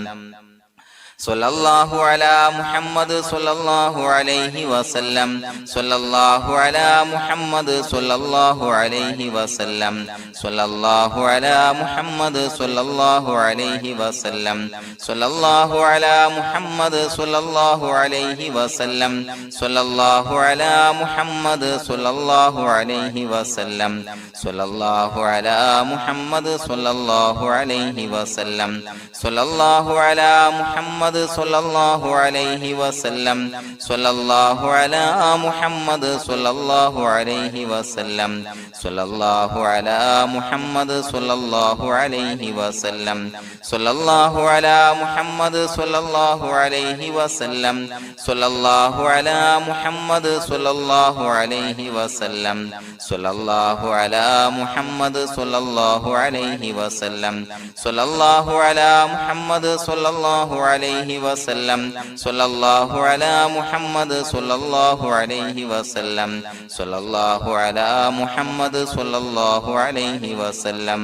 സ്വല്ലല്ലാഹു അലാ മുഹമ്മദ് സ്വല്ലല്ലാഹു അലൈഹി വസല്ലം സ്വല്ലല്ലാഹു അലാ മുഹമ്മദ് സ്വല്ലല്ലാഹു അലൈഹി വസല്ലം സ്വല്ലല്ലാഹു അലാ മുഹമ്മദ് സ്വല്ലല്ലാഹു അലൈഹി വസല്ലം സ്വല്ലല്ലാഹു അലാ മുഹമ്മദ് സ്വല്ലല്ലാഹു അലൈഹി വസല്ലം സ്വല്ലല്ലാഹു അലാ മുഹമ്മദ് സ്വല്ലല്ലാഹു അലൈഹി വസല്ലം സ്വല്ലല്ലാഹു അലാ മുഹമ്മദ് സ്വല്ലല്ലാഹു അലൈഹി വസല്ലം സ്വല്ലല്ലാഹു അലാ മുഹമ്മദ് സ്വല്ലല്ലാഹു അലൈഹി വസല്ലം സ്വല്ലല്ലാഹു അലാ മുഹമ്മദ് സ്വല്ലല്ലാഹു അലൈഹി വസല്ലം സ്വല്ലല്ലാഹു അലാ മുഹമ്മദ് സ്വല്ലല്ലാഹു അലൈഹി വസല്ലം സ്വല്ലല്ലാഹു അലാ മുഹമ്മദ് സ്വല്ലല്ലാഹു അലൈഹി വസല്ലം സ്വല്ലല്ലാഹു അലാ മുഹമ്മദ് സ്വല്ലല്ലാഹു അലൈഹി വസല്ലം സ്വല്ലല്ലാഹു അലാ മുഹമ്മദ് സ്വല്ലല്ലാഹു അലൈഹി വസല്ലം സ്വല്ലല്ലാഹു അലാ മുഹമ്മദ് സ്വല്ലല്ലാഹു അലൈഹി വസല്ലം സ്വല്ലല്ലാഹു അലാ മുഹമ്മദ് സ്വല്ലല്ലാഹു അലൈഹി വസല്ലം സ്വല്ലല്ലാഹു അലാ മുഹമ്മദ് സ്വല്ലല്ലാഹു അലൈഹി വസല്ലം സ്വല്ലല്ലാഹു അലാ മുഹമ്മദ് സ്വല്ലല്ലാഹു അലൈഹി വസല്ലം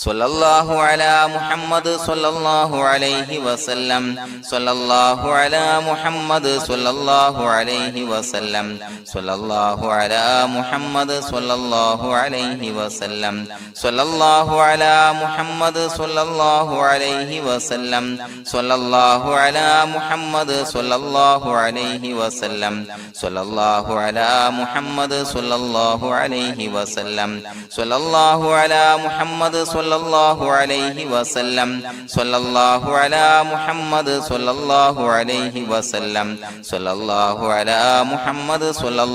സ്വല്ലല്ലാഹു അലാ മുഹമ്മദ് സ്വല്ലല്ലാഹു അലൈഹി വസല്ലം സ്വല്ലല്ലാഹു അലാ മുഹമ്മദ് സ്വല്ലല്ലാഹു അലൈഹി വസല്ലം സ്വല്ലല്ലാഹു അലാ മുഹമ്മദ് സ്വല്ലല്ലാഹു അലൈഹി വസല്ലം സ്വല്ലല്ലാഹു അലാ മുഹമ്മദ് സ്വല്ലല്ലാഹു അലൈഹി വസല്ലം സ്വല്ലല്ലാഹു അലാ മുഹമ്മദ് സ്വല്ലല്ലാഹു അലൈഹി വസല്ലം സ്വല്ലല്ലാഹു അലാ മുഹമ്മദ് സ്വല്ലല്ലാഹു അലൈഹി വസല്ലം സ്വല്ലല്ലാഹു അലാ മുഹമ്മദ് സ്വല്ലല്ലാഹു അലൈഹി വസല്ലം സ്വല്ലല്ലാഹു അലാ മുഹമ്മദ് സ്വല്ലല്ലാഹു അലൈഹി വസല്ലം സ്വല്ലല്ലാഹു അലാ മുഹമ്മദ് സ്വല്ലല്ലാഹു അലൈഹി വസല്ലം സ്വല്ലല്ലാഹു അലാ മുഹമ്മദ് സ്വല്ലല്ലാഹു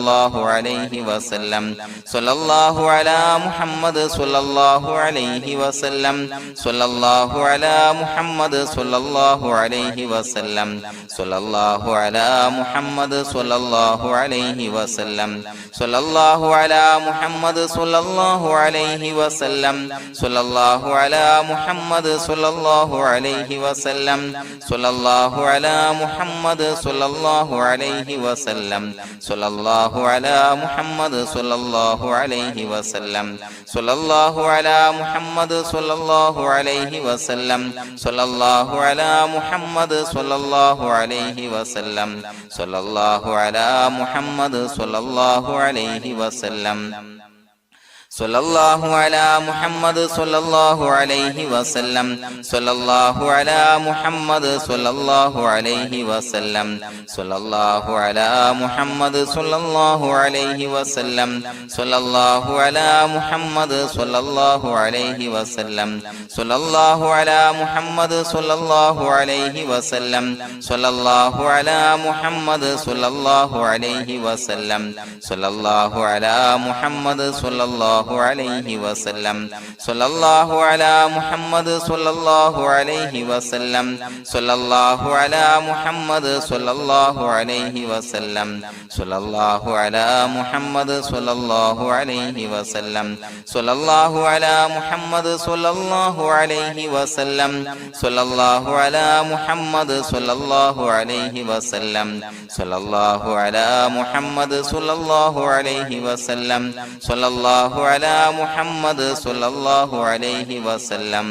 അലൈഹി വസല്ലം സ്വല്ലല്ലാഹു അലാ മുഹമ്മദ് സ്വല്ലല്ലാഹു അലൈഹി വസല്ലം സ്വല്ലല്ലാഹു അലാ മുഹമ്മദ് സ്വല്ലല്ലാഹു അലൈഹി വസല്ലം സ്വല്ലല്ലാഹു അലാ മുഹമ്മദ് സ്വല്ലല്ലാഹു അലൈഹി വസല്ലം സ്വല്ലല്ലാഹു അലാ മുഹമ്മദ് സ്വല്ലല്ലാഹു അലൈഹി വസല്ലം സ്വല്ലല്ലാഹു അലാ മുഹമ്മദ് സ്വല്ലല്ലാഹു അലൈഹി വസല്ലം സ്വല്ലല്ലാഹു അലാ മുഹമ്മദ് സ്വല്ലല്ലാഹു അലൈഹി വസല്ലം സ്വല്ലല്ലാഹു അലാ മുഹമ്മദ് സ്വല്ലല്ലാഹു അലൈഹി വസല്ലം സ്വല്ലല്ലാഹു അലാ മുഹമ്മദ് സ്വല്ലല്ലാഹു അലൈഹി വസല്ലം സ്വല്ലല്ലാഹു അലാ മുഹമ്മദ് സ്വല്ലല്ലാഹു അലൈഹി വസല്ലം സ്വല്ലല്ലാഹു അലാ മുഹമ്മദ് സ്വല്ലല്ലാഹു അലൈഹി വസല്ലം സ്വല്ലല്ലാഹു അലാ മുഹമ്മദ് സ്വല്ലല്ലാഹു അലൈഹി വസല്ലം സ്വല്ലല്ലാഹു അലാ മുഹമ്മദ് സ്വല്ലല്ലാഹു അലൈഹി വസല്ലം സ്വല്ലല്ലാഹു അലാ മുഹമ്മദ് സ്വല്ലല്ലാഹു അലൈഹി വസല്ലം സ്വല്ലല്ലാഹു അലാ മുഹമ്മദ് സ്വല്ലല്ലാഹു അലൈഹി വസല്ലം സ്വല്ലല്ലാഹു അലാ മുഹമ്മദ് സ്വല്ലല്ലാഹു അലൈഹി വസല്ലം സ്വല്ലല്ലാഹു അലാ മുഹമ്മദ് സ്വല്ലല്ലാഹു അലൈഹി വസല്ലം സ്വല്ലല്ലാഹു അലാ മുഹമ്മദ് സ്വല്ലല്ലാഹു അലൈഹി വസല്ലം സ്വല്ലല്ലാഹു അലാ മുഹമ്മദ് സ്വല്ലല്ലാഹു അലൈഹി വസല്ലം സ്വല്ലല്ലാഹു അലാ മുഹമ്മദ് സ്വല്ലല്ലാഹു അലൈഹി വസല്ലം സ്വല്ലല്ലാഹു അലാ മുഹമ്മദ് സ്വല്ലല്ലാഹു അലൈഹി വസല്ലം സ്വല്ലല്ലാഹു അലാ മുഹമ്മദ് സ്വല്ലല്ലാഹു അലൈഹി വസല്ലം സ്വല്ലല്ലാഹു അലാ മുഹമ്മദ് സ്വല്ലല്ലാഹു അലൈഹി വസല്ലം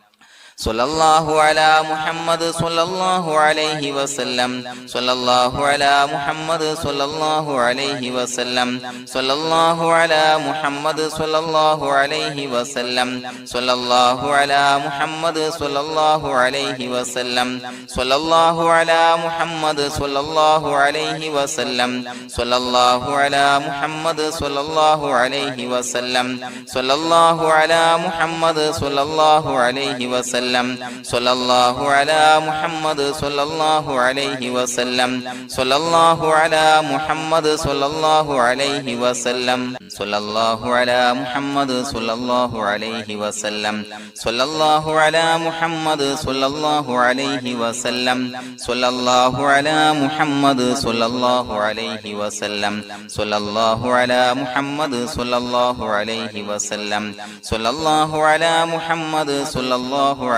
സ്വല്ലല്ലാഹു അലാ മുഹമ്മദ് സ്വല്ലല്ലാഹു അലൈഹി വസല്ലം സ്വല്ലല്ലാഹു അലാ മുഹമ്മദ് സ്വല്ലല്ലാഹു അലൈഹി വസല്ലം സ്വല്ലല്ലാഹു അലാ മുഹമ്മദ് സ്വല്ലല്ലാഹു അലൈഹി വസല്ലം സ്വല്ലല്ലാഹു അലാ മുഹമ്മദ് സ്വല്ലല്ലാഹു അലൈഹി വസല്ലം സ്വല്ലല്ലാഹു അലാ മുഹമ്മദ് സ്വല്ലല്ലാഹു അലൈഹി വസല്ലം സ്വല്ലല്ലാഹു അലാ മുഹമ്മദ് സ്വല്ലല്ലാഹു അലൈഹി വസല്ലം സ്വല്ലല്ലാഹു അലാ മുഹമ്മദ് സ്വല്ലല്ലാഹു അലൈഹി വസല്ലം സ്വല്ലല്ലാഹു അലാ മുഹമ്മദ് സ്വല്ലല്ലാഹു അലൈഹി വസല്ലം സ്വല്ലല്ലാഹു അലാ മുഹമ്മദ് സ്വല്ലല്ലാഹു അലൈഹി വസല്ലം സ്വല്ലല്ലാഹു അലാ മുഹമ്മദ് സ്വല്ലല്ലാഹു അലൈഹി വസല്ലം സ്വല്ലല്ലാഹു അലാ മുഹമ്മദ് സ്വല്ലല്ലാഹു അലൈഹി വസല്ലം സ്വല്ലല്ലാഹു അലാ മുഹമ്മദ് സ്വല്ലല്ലാഹു അലൈഹി വസല്ലം സ്വല്ലല്ലാഹു അലാ മുഹമ്മദ് സ്വല്ലല്ലാഹു അലൈഹി വസല്ലം സ്വല്ലല്ലാഹു അലാ മുഹമ്മദ് സ്വല്ലല്ലാഹു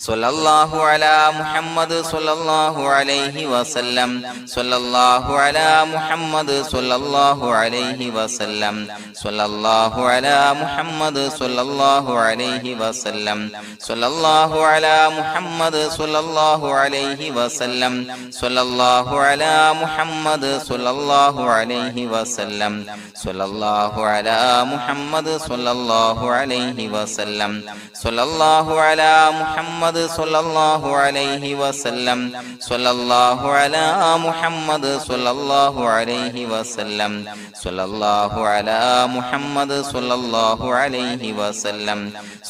സ്വല്ലല്ലാഹു അലാ മുഹമ്മദ് സ്വല്ലല്ലാഹു അലൈഹി വസല്ലം സ്വല്ലല്ലാഹു അലാ മുഹമ്മദ് സ്വല്ലല്ലാഹു അലൈഹി വസല്ലം സ്വല്ലല്ലാഹു അലാ മുഹമ്മദ് സ്വല്ലല്ലാഹു അലൈഹി വസല്ലം സ്വല്ലല്ലാഹു അലാ മുഹമ്മദ് സ്വല്ലല്ലാഹു അലൈഹി വസല്ലം സ്വല്ലല്ലാഹു അലാ മുഹമ്മദ് സ്വല്ലല്ലാഹു അലൈഹി വസല്ലം സ്വല്ലല്ലാഹു അലാ മുഹമ്മദ് സ്വല്ലല്ലാഹു അലൈഹി വസല്ലം സ്വല്ലല്ലാഹു അലാ മുഹമ്മദ് സ്വല്ലല്ലാഹു അലൈഹി വസല്ലം സ്വല്ലല്ലാഹു അലാ മുഹമ്മദ് സ്വല്ലല്ലാഹു അലൈഹി വസല്ലം സ്വല്ലല്ലാഹു അലാ മുഹമ്മദ് സ്വല്ലല്ലാഹു അലൈഹി വസല്ലം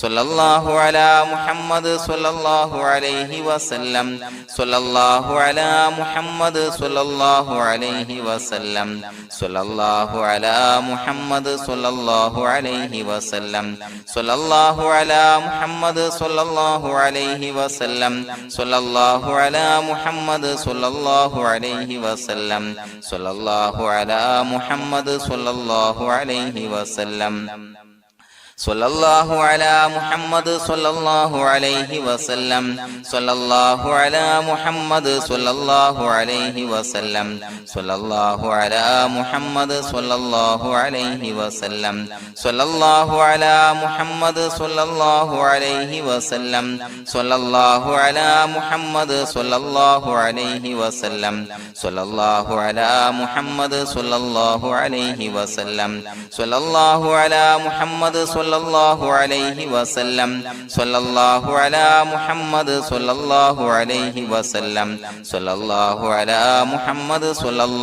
സ്വല്ലല്ലാഹു അലാ മുഹമ്മദ് സ്വല്ലല്ലാഹു അലൈഹി വസല്ലം സ്വല്ലല്ലാഹു അലാ മുഹമ്മദ് സ്വല്ലല്ലാഹു അലൈഹി വസല്ലം സ്വല്ലല്ലാഹു അലാ മുഹമ്മദ് സ്വല്ലല്ലാഹു അലൈഹി വസല്ലം സ്വല്ലല്ലാഹു അലാ മുഹമ്മദ് സ്വല്ലല്ലാഹു അലൈഹി വസല്ലം സ്വല്ലല്ലാഹു അലാ മുഹമ്മദ് സ്വല്ലല്ലാഹു അലൈഹി വസല്ലം സ്വല്ലല്ലാഹു അലാ മുഹമ്മദ് സ്വല്ലല്ലാഹു അലൈഹി വസല്ലം സ്വല്ലല്ലാഹു അലാ മുഹമ്മദ് സ്വല്ലല്ലാഹു അലൈഹി വസല്ലം സ്വല്ലല്ലാഹു അലാ മുഹമ്മദ് സ്വല്ലല്ലാഹു അലൈഹി വസല്ലം സ്വല്ലല്ലാഹു അലാ മുഹമ്മദ് സ്വല്ലല്ലാഹു അലൈഹി വസല്ലം സ്വല്ലല്ലാഹു അലാ മുഹമ്മദ് സ്വല്ലല്ലാഹു അലൈഹി വസല്ലം സ്വല്ലല്ലാഹു അലാ മുഹമ്മദ് സ്വല്ലല്ലാഹു അലൈഹി വസല്ലം സ്വല്ലല്ലാഹു അലാ മുഹമ്മദ് സ്വല്ലല്ലാഹു അലൈഹി വസല്ലം സ്വല്ലല്ലാഹു അലാ മുഹമ്മദ് സ്വല്ലല്ലാഹു അലൈഹി വസല്ലം സ്വല്ലല്ലാഹു അലാ മുഹമ്മദ് സ്വല്ലല്ലാഹു അലൈഹി വസല്ലം സ്വല്ലല്ലാഹു അലാ മുഹമ്മദ് സ്വല്ലല്ലാഹു അലൈഹി വസല്ലം സ്വല്ലല്ലാഹു അലാ മുഹമ്മദ് സ്വല്ലല്ലാഹു അലൈഹി വസല്ലം സ്വല്ലല്ലാഹു അലാ മുഹമ്മദ് സ്വല്ലല്ലാഹു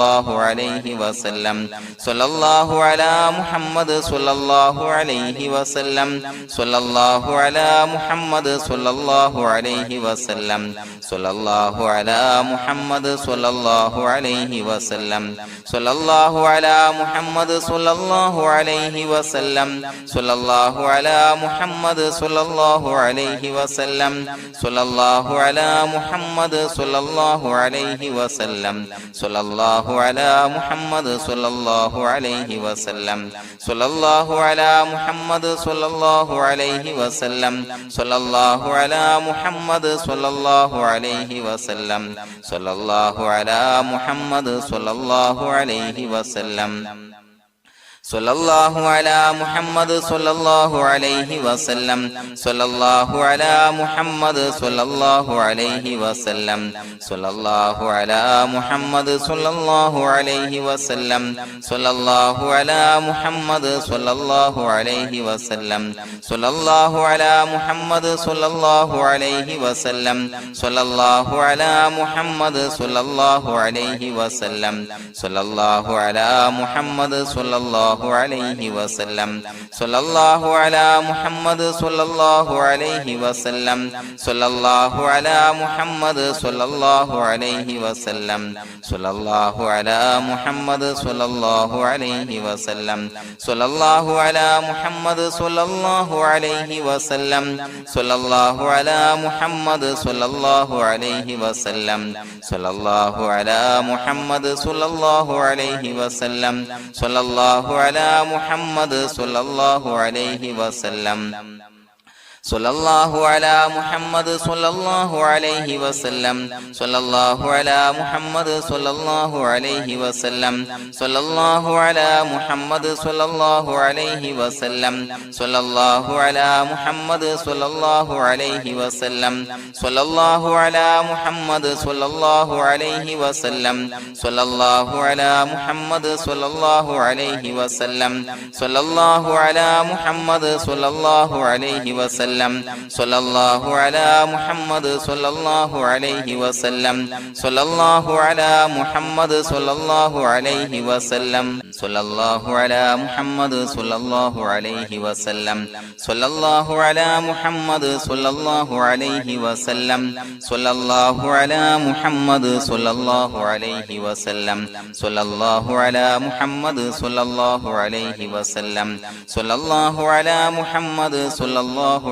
അലൈഹി വസല്ലം സ്വല്ലല്ലാഹു അലാ മുഹമ്മദ് സ്വല്ലല്ലാഹു അലൈഹി വസല്ലം സ്വല്ലല്ലാഹു അലാ മുഹമ്മദ് സ്വല്ലല്ലാഹു അലൈഹി വസല്ലം സ്വല്ലല്ലാഹു അലാ മുഹമ്മദ് സ്വല്ലല്ലാഹു അലൈഹി വസല്ലം സ്വല്ലല്ലാഹു അലാ മുഹമ്മദ് സ്വല്ലല്ലാഹു അലൈഹി വസല്ലം സ്വല്ലല്ലാഹു അലാ മുഹമ്മദ് സ്വല്ലല്ലാഹു അലൈഹി വസല്ലം സ്വല്ലല്ലാഹു അലാ മുഹമ്മദ് സ്വല്ലല്ലാഹു അലൈഹി വസല്ലം സ്വല്ലല്ലാഹു അലാ മുഹമ്മദ് സ്വല്ലല്ലാഹു അലൈഹി വസല്ലം സ്വല്ലല്ലാഹു അലാ മുഹമ്മദ് സ്വല്ലല്ലാഹു അലൈഹി വസല്ലം സ്വല്ലല്ലാഹു അലാ മുഹമ്മദ് സ്വല്ലല്ലാഹു അലൈഹി വസല്ലം സ്വല്ലല്ലാഹു അലാ മുഹമ്മദ് സ്വല്ലല്ലാഹു അലൈഹി വസല്ലം സ്വല്ലല്ലാഹു അലാ മുഹമ്മദ് സ്വല്ലല്ലാഹു അലൈഹി വസല്ലം സ്വല്ലല്ലാഹു അലാ മുഹമ്മദ് സ്വല്ലല്ലാഹു അലൈഹി വസല്ലം സ്വല്ലല്ലാഹു അലാ മുഹമ്മദ് സ്വല്ലല്ലാഹു അലൈഹി വസല്ലം സ്വല്ലല്ലാഹു അലാ മുഹമ്മദ് സ്വല്ലല്ലാഹു അലൈഹി വസല്ലം സ്വല്ലല്ലാഹു അലാ മുഹമ്മദ് സ്വല്ലല്ലാഹു അലൈഹി വസല്ലം സ്വല്ലല്ലാഹു അലാ മുഹമ്മദ് സ്വല്ലല്ലാഹു അലൈഹി വസല്ലം സ്വല്ലല്ലാഹു അലാ മുഹമ്മദ് സ്വല്ലല്ലാഹു അലൈഹി വസല്ലം സ്വല്ലല്ലാഹു അലാ മുഹമ്മദ് സ്വല്ലല്ലാഹു അലൈഹി വസല്ലം സ്വല്ലല്ലാഹു അലാ മുഹമ്മദ് സ്വല്ലല്ലാഹു അലൈഹി വസല്ലം സ്വല്ലല്ലാഹു അലാ മുഹമ്മദ് സ്വല്ലല്ലാഹു അലൈഹി വസല്ലം സ്വല്ലല്ലാഹു അലാ മുഹമ്മദ് സ്വല്ലല്ലാഹു അലൈഹി വസല്ലം സ്വല്ലല്ലാഹു അലാ മുഹമ്മദ് സ്വല്ലല്ലാഹു അലൈഹി വസല്ലം സ്വല്ലല്ലാഹു അലാ മുഹമ്മദ് സ്വല്ലല്ലാഹു അലൈഹി വസല്ലം സ്വല്ലല്ലാഹു അലാ മുഹമ്മദ് സ്വല്ലല്ലാഹു അലൈഹി വസല്ലം സ്വല്ലല്ലാഹു അലാ മുഹമ്മദ് സ്വല്ലല്ലാഹു അലൈഹി വസല്ലം സ്വല്ലല്ലാഹു അലാ മുഹമ്മദ് സ്വല്ലല്ലാഹു അലൈഹി വസല്ലം സ്വല്ലല്ലാഹു അലാ മുഹമ്മദ് സ്വല്ലല്ലാഹു അലൈഹി വസല്ലം സ്വല്ലല്ലാഹു അലാ മുഹമ്മദ് സ്വല്ലല്ലാഹു അലൈഹി വസല്ലം സ്വല്ലല്ലാഹു അലാ മുഹമ്മദ് സ്വല്ലല്ലാഹു അലൈഹി വസല്ലം സ്വല്ലല്ലാഹു അലാ മുഹമ്മദ് സ്വല്ലല്ലാഹു അലൈഹി വസല്ലം സ്വല്ലല്ലാഹു അലാ മുഹമ്മദ് സ്വല്ലല്ലാഹു അലൈഹി വസല്ലം സ്വല്ലല്ലാഹു അലാ മുഹമ്മദ് സ്വല്ലല്ലാഹു അലൈഹി വസല്ലം സ്വല്ലല്ലാഹു അലാ മുഹമ്മദ് സ്വല്ലല്ലാഹു അലൈഹി വസല്ലം സ്വല്ലല്ലാഹു അലാ മുഹമ്മദ് സ്വല്ലല്ലാഹു അലൈഹി വസല്ലം സ്വല്ലല്ലാഹു അലാ മുഹമ്മദ് സ്വല്ലല്ലാഹു അലൈഹി വസല്ലം സ്വല്ലല്ലാഹു അലാ മുഹമ്മദ് സ്വല്ലല്ലാഹു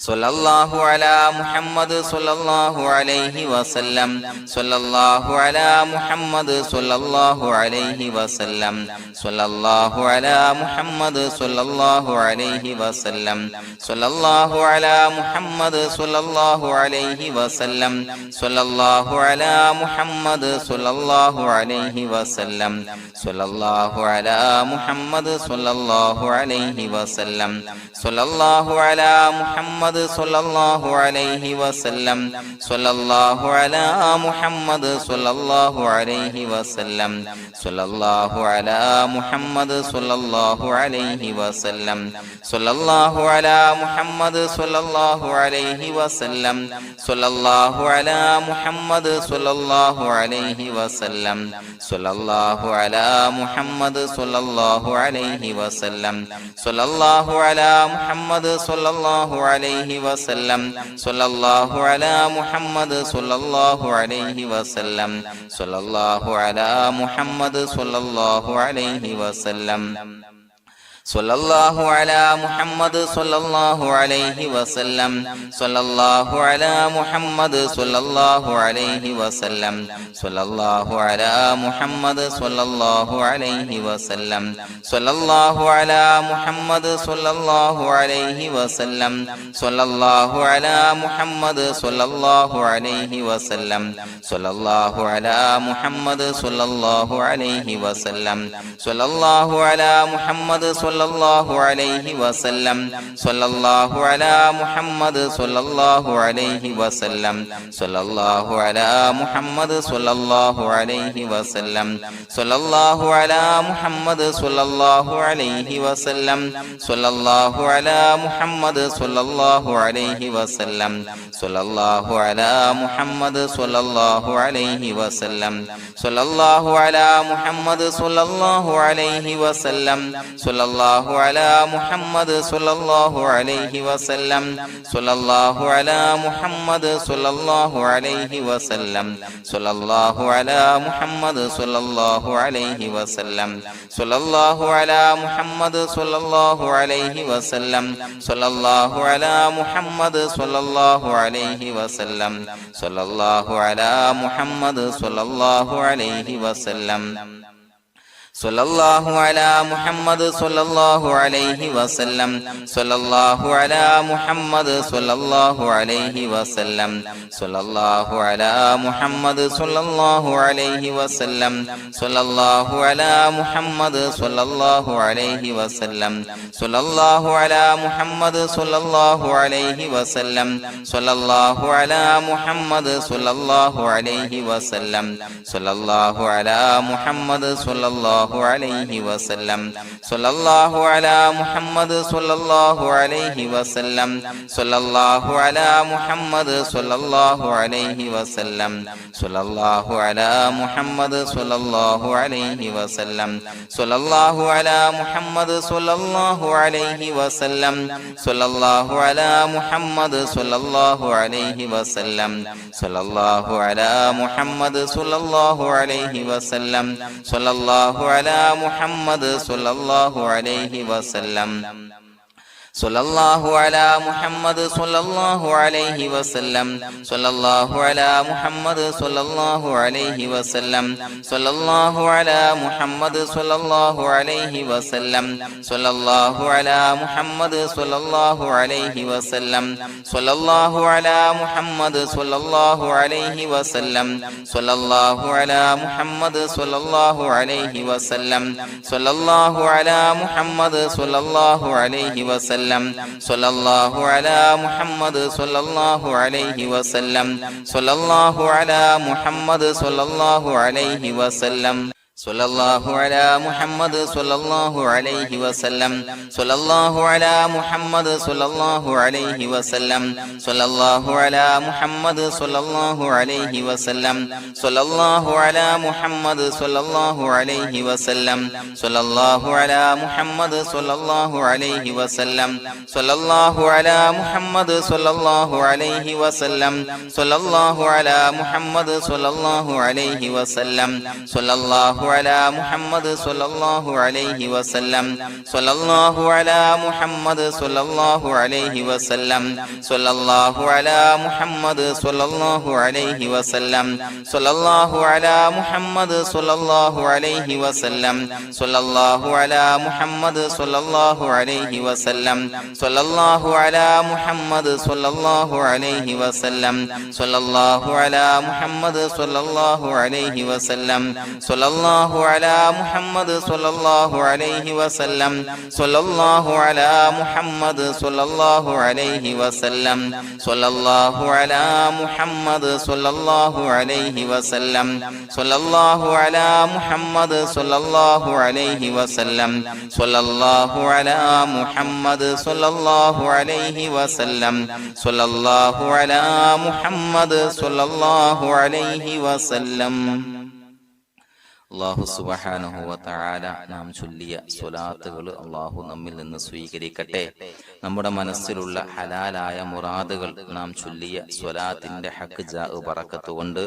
സ്വല്ലല്ലാഹു അലാ മുഹമ്മദ് സ്വല്ലല്ലാഹു അലൈഹി വസല്ലം സ്വല്ലല്ലാഹു അലാ മുഹമ്മദ് സ്വല്ലല്ലാഹു അലൈഹി വസല്ലം സ്വല്ലല്ലാഹു അലാ മുഹമ്മദ് സ്വല്ലല്ലാഹു അലൈഹി വസല്ലം സ്വല്ലല്ലാഹു അലാ മുഹമ്മദ് സ്വല്ലല്ലാഹു അലൈഹി വസല്ലം സ്വല്ലല്ലാഹു അലാ മുഹമ്മദ് സ്വല്ലല്ലാഹു അലൈഹി വസല്ലം സ്വല്ലല്ലാഹു അലാ മുഹമ്മദ് സ്വല്ലല്ലാഹു അലൈഹി വസല്ലം സ്വല്ലല്ലാഹു അലാ മുഹമ്മദ് സ്വല്ലല്ലാഹു അലൈഹി വസല്ലം സ്വല്ലല്ലാഹു അലാ മുഹമ്മദ് സ്വല്ലല്ലാഹു അലൈഹി വസല്ലം സ്വല്ലല്ലാഹു അലാ മുഹമ്മദ് സ്വല്ലല്ലാഹു അലൈഹി വസല്ലം സ്വല്ലല്ലാഹു അലാ മുഹമ്മദ് സ്വല്ലല്ലാഹു അലൈഹി വസല്ലം സ്വല്ലല്ലാഹു അലാ മുഹമ്മദ് സ്വല്ലല്ലാഹു അലൈഹി വസല്ലം സ്വല്ലല്ലാഹു അലാ മുഹമ്മദ് സ്വല്ലല്ലാഹു അലൈഹി വസല്ലം സ്വല്ലല്ലാഹു അലാ മുഹമ്മദ് സ്വല്ലല്ലാഹു അലൈഹി വസല്ലം സ്വല്ലല്ലാഹു അലാ മുഹമ്മദ് സ്വല്ലല്ലാഹു അലൈഹി വസല്ലം സ്വല്ലല്ലാഹു അലാ മുഹമ്മദ് സ്വല്ലല്ലാഹു അലൈഹി വസല്ലം സ്വല്ലല്ലാഹു അലാ മുഹമ്മദ് സ്വല്ലല്ലാഹു അലൈഹി വസല്ലം സ്വല്ലല്ലാഹു അലാ മുഹമ്മദ് സ്വല്ലല്ലാഹു അലൈഹി വസല്ലം സ്വല്ലല്ലാഹു അലാ മുഹമ്മദ് സ്വല്ലല്ലാഹു അലൈഹി വസല്ലം സ്വല്ലല്ലാഹു അലാ മുഹമ്മദ് സ്വല്ലല്ലാഹു അലൈഹി വസല്ലം സ്വല്ലല്ലാഹു അലാ മുഹമ്മദ് സ്വല്ലല്ലാഹു അലൈഹി വസല്ലം സ്വല്ലല്ലാഹു അലാ മുഹമ്മദ് സ്വല്ലല്ലാഹു അലൈഹി വസല്ലം സ്വല്ലല്ലാഹു അലാ മുഹമ്മദ് സ്വല്ലല്ലാഹു അലൈഹി വസല്ലം സ്വല്ലല്ലാഹു അലാ മുഹമ്മദ് സ്വല്ലല്ലാഹു അലൈഹി വസല്ലം സ്വല്ലല്ലാഹു അലാ മുഹമ്മദ് സ്വല്ലല്ലാഹു അലൈഹി വസല്ലം സ്വല്ലല്ലാഹു അലാ മുഹമ്മദ് സ്വല്ലല്ലാഹു അലൈഹി വസല്ലം സ്വല്ലല്ലാഹു അലാ മുഹമ്മദ് സ്വല്ലല്ലാഹു അലൈഹി വസല്ലം സ്വല്ലല്ലാഹു അലാ മുഹമ്മദ് സ്വല്ലല്ലാഹു അലൈഹി വസല്ലം സ്വല്ലല്ലാഹു അലാ മുഹമ്മദ് സ്വല്ലല്ലാഹു അലൈഹി വസല്ലം സ്വല്ലല്ലാഹു അലാ മുഹമ്മദ് സ്വല്ലല്ലാഹു അലൈഹി വസല്ലം സ്വല്ലല്ലാഹു അലാ മുഹമ്മദ് സ്വല്ലല്ലാഹു അലൈഹി വസല്ലം സ്വല്ലല്ലാഹു അലാ മുഹമ്മദ് സ്വല്ലല്ലാഹു അലൈഹി വസല്ലം സ്വല്ലല്ലാഹു അലാ മുഹമ്മദ് സ്വല്ലല്ലാഹു അലൈഹി വസല്ലം സ്വല്ലല്ലാഹു അലാ മുഹമ്മദ് സ്വല്ലല്ലാഹു അലൈഹി വസല്ലം സ്വല്ലല്ലാഹു അലാ മുഹമ്മദ് സ്വല്ലല്ലാഹു അലൈഹി വസല്ലം സ്വല്ലല്ലാഹു അലാ മുഹമ്മദ് സ്വല്ലല്ലാഹു അലൈഹി വസല്ലം സ്വല്ലല്ലാഹു അലാ മുഹമ്മദ് സ്വല്ലല്ലാഹു അലൈഹി വസല്ലം സ്വല്ലല്ലാഹു അലാ മുഹമ്മദ് സ്വല്ലല്ലാഹു അലൈഹി വസല്ലം സ്വല്ലല്ലാഹു അലാ മുഹമ്മദ് സ്വല്ലല്ലാഹു അലൈഹി വസല്ലം സ്വല്ലല്ലാഹു അലാ മുഹമ്മദ് സ്വല്ലല്ലാഹു അലൈഹി വസല്ലം സ്വല്ലല്ലാഹു അലാ മുഹമ്മദ് സ്വല്ലല്ലാഹു അലൈഹി വസല്ലം സ്വല്ലല്ലാഹു അലാ മുഹമ്മദ് സ്വല്ലല്ലാഹു അലൈഹി വസല്ലം സ്വല്ലല്ലാഹു അലാ മുഹമ്മദ് സ്വല്ലല്ലാഹു അലൈഹി വസല്ലം സ്വല്ലല്ലാഹു അലാ മുഹമ്മദ് സ്വല്ലല്ലാഹു അലൈഹി വസല്ലം സ്വല്ലല്ലാഹു അലാ മുഹമ്മദ് സ്വല്ലല്ലാഹു അലൈഹി വസല്ലം സ്വല്ലല്ലാഹു അലാ മുഹമ്മദ് സ്വല്ലല്ലാഹു അലൈഹി വസല്ലം സ്വല്ലല്ലാഹു അലാ മുഹമ്മദ് സ്വല്ലല്ലാഹു അലൈഹി വസല്ലം സ്വല്ലല്ലാഹു അലാ മുഹമ്മദ് സ്വല്ലല്ലാഹു അലൈഹി വസല്ലം സ്വല്ലല്ലാഹു അലാ മുഹമ്മദ് സ്വല്ലല്ലാഹു അലൈഹി വസല്ലം സ്വല്ലല്ലാഹു അലാ മുഹമ്മദ് സ്വല്ലല്ലാഹു അലൈഹി വസല്ലം സ്വല്ലല്ലാഹു അലാ മുഹമ്മദ് സ്വല്ലല്ലാഹു അലൈഹി വസല്ലം സ്വല്ലല്ലാഹു അലാ മുഹമ്മദ് സ്വല്ലല്ലാഹു അലൈഹി വസല്ലം സ്വല്ലല്ലാഹു അലാ മുഹമ്മദ് സ്വല്ലല്ലാഹു അലൈഹി വസല്ലം സ്വല്ലല്ലാഹു അലാ മുഹമ്മദ് സ്വല്ലല്ലാഹു അലൈഹി വസല്ലം സ്വല്ലല്ലാഹു അലാ മുഹമ്മദ് സ്വല്ലല്ലാഹു അലൈഹി വസല്ലം സ്വല്ലല്ലാഹു അലാ മുഹമ്മദ് സ്വല്ലല്ലാഹു അലൈഹി വസല്ലം സ്വല്ലല്ലാഹു അലാ മുഹമ്മദ് സ്വല്ലല്ലാഹു അലൈഹി വസല്ലം സ്വല്ലല്ലാഹു അലാ മുഹമ്മദ് സ്വല്ലല്ലാഹു അലൈഹി വസല്ലം സ്വല്ലല്ലാഹു അലാ മുഹമ്മദ് സ്വല്ലല്ലാഹു അലൈഹി വസല്ലം സ്വല്ലല്ലാഹു അലാ മുഹമ്മദ് സ്വല്ലല്ലാഹു അലൈഹി വസല്ലം സ്വല്ലല്ലാഹു അലാ മുഹമ്മദ് സ്വല്ലല്ലാഹു അലൈഹി വസല്ലം സ്വല്ലല്ലാഹു അലാ മുഹമ്മദ് സ്വല്ലല്ലാഹു അലൈഹി വസല്ലം സ്വല്ലല്ലാഹു അലാ മുഹമ്മദ് സ്വല്ലല്ലാഹു അലൈഹി വസല്ലം സ്വല്ലല്ലാഹു അലാ മുഹമ്മദ് സ്വല്ലല്ലാഹു അലൈഹി വസല്ലം സ്വല്ലല്ലാഹു അലാ മുഹമ്മദ് സ്വല്ലല്ലാഹു അലൈഹി വസല്ലം സ്വല്ലല്ലാഹു അലാ മുഹമ്മദ് സ്വല്ലല്ലാഹു അലൈഹി വസല്ലം സ്വല്ലല്ലാഹു അലാ മുഹമ്മദ് സ്വല്ലല്ലാഹു അലൈഹി വസല്ലം സ്വല്ലല്ലാഹു അലാ മുഹമ്മദ് സ്വല്ലല്ലാഹു അലൈഹി വസല്ലം സ്വല്ലല്ലാഹു അലാ മുഹമ്മദ് സ്വല്ലല്ലാഹു അലൈഹി വസല്ലം സ്വല്ലല്ലാഹു അലാ മുഹമ്മദ് സ്വല്ലല്ലാഹു അലൈഹി വസല്ലം സ്വല്ലല്ലാഹു അലാ മുഹമ്മദ് സ്വല്ലല്ലാഹു അലൈഹി വസല്ലം സ്വല്ലല്ലാഹു അലാ മുഹമ്മദ് സ്വല്ലല്ലാഹു അലൈഹി വസല്ലം സ്വല്ലല്ലാഹു അലാ മുഹമ്മദ് സ്വല്ലല്ലാഹു അലൈഹി വസല്ലം സ്വല്ലല്ലാഹു അലാ മുഹമ്മദ് സ്വല്ലല്ലാഹു അലൈഹി വസല്ലം സ്വല്ലല്ലാഹു അലാ മുഹമ്മദ് സ്വല്ലല്ലാഹു അലൈഹി വസല്ലം സ്വല്ലല്ലാഹു അലാ മുഹമ്മദ് സ്വല്ലല്ലാഹു അലൈഹി വസല്ലം സ്വല്ലല്ലാഹു അലാ മുഹമ്മദ് സ്വല്ലല്ലാഹു അലൈഹി വസല്ലം സ്വല്ലല്ലാഹു അലാ മുഹമ്മദ് സ്വല്ലല്ലാഹു അലൈഹി വസല്ലം. അല്ലാഹു സുബ്ഹാനഹു വ തആല നാം ചൊല്ലിയ സ്വലാത്തുകൾ അല്ലാഹു നമ്മിൽ നിന്ന് സ്വീകരിക്കട്ടെ. നമ്മുടെ മനസ്സിലുള്ള ഹലാലായ മുറാദുകൾ നാം ചൊല്ലിയ സ്വലാത്തിന്റെ ഹഖ് ജാ ബറക്കത്ത് കൊണ്ട്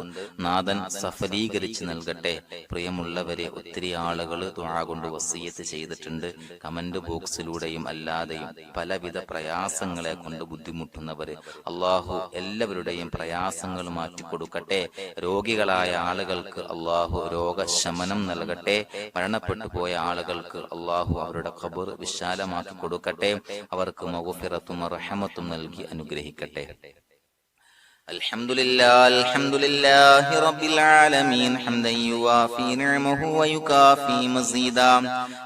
നാഥൻ സഫലീകരിച്ച് നൽകട്ടെ. പ്രിയമുള്ളവരെ, ഒത്തിരി ആളുകൾ ദുആ കൊണ്ട് വസിയത്ത് ചെയ്തിട്ടുണ്ട്. കമന്റ് ബോക്സിലൂടെയും അല്ലാതെയും പലവിധ പ്രയാസങ്ങളെ കൊണ്ട് ബുദ്ധിമുട്ടുന്നവര് അല്ലാഹു എല്ലാവരുടെയും പ്രയാസങ്ങൾ മാറ്റിക്കൊടുക്കട്ടെ. രോഗികളായ ആളുകൾക്ക് അല്ലാഹു രോഗശമനം നൽകട്ടെ. മരണപ്പെട്ടു പോയ ആളുകൾക്ക് അല്ലാഹു അവരുടെ ഖബർ വിശാലമാക്കി കൊടുക്കട്ടെ. അവർക്ക് മഗ്ഫിറത്തും റഹ്മത്തും നൽകി അനുഗ്രഹിക്കട്ടെ. അൽഹംദുലില്ലാഹി റബ്ബിൽ ആലമീൻ ഹംദൻ യുവാഫി നിഅമഹു വയുകാഫി മസീദാ.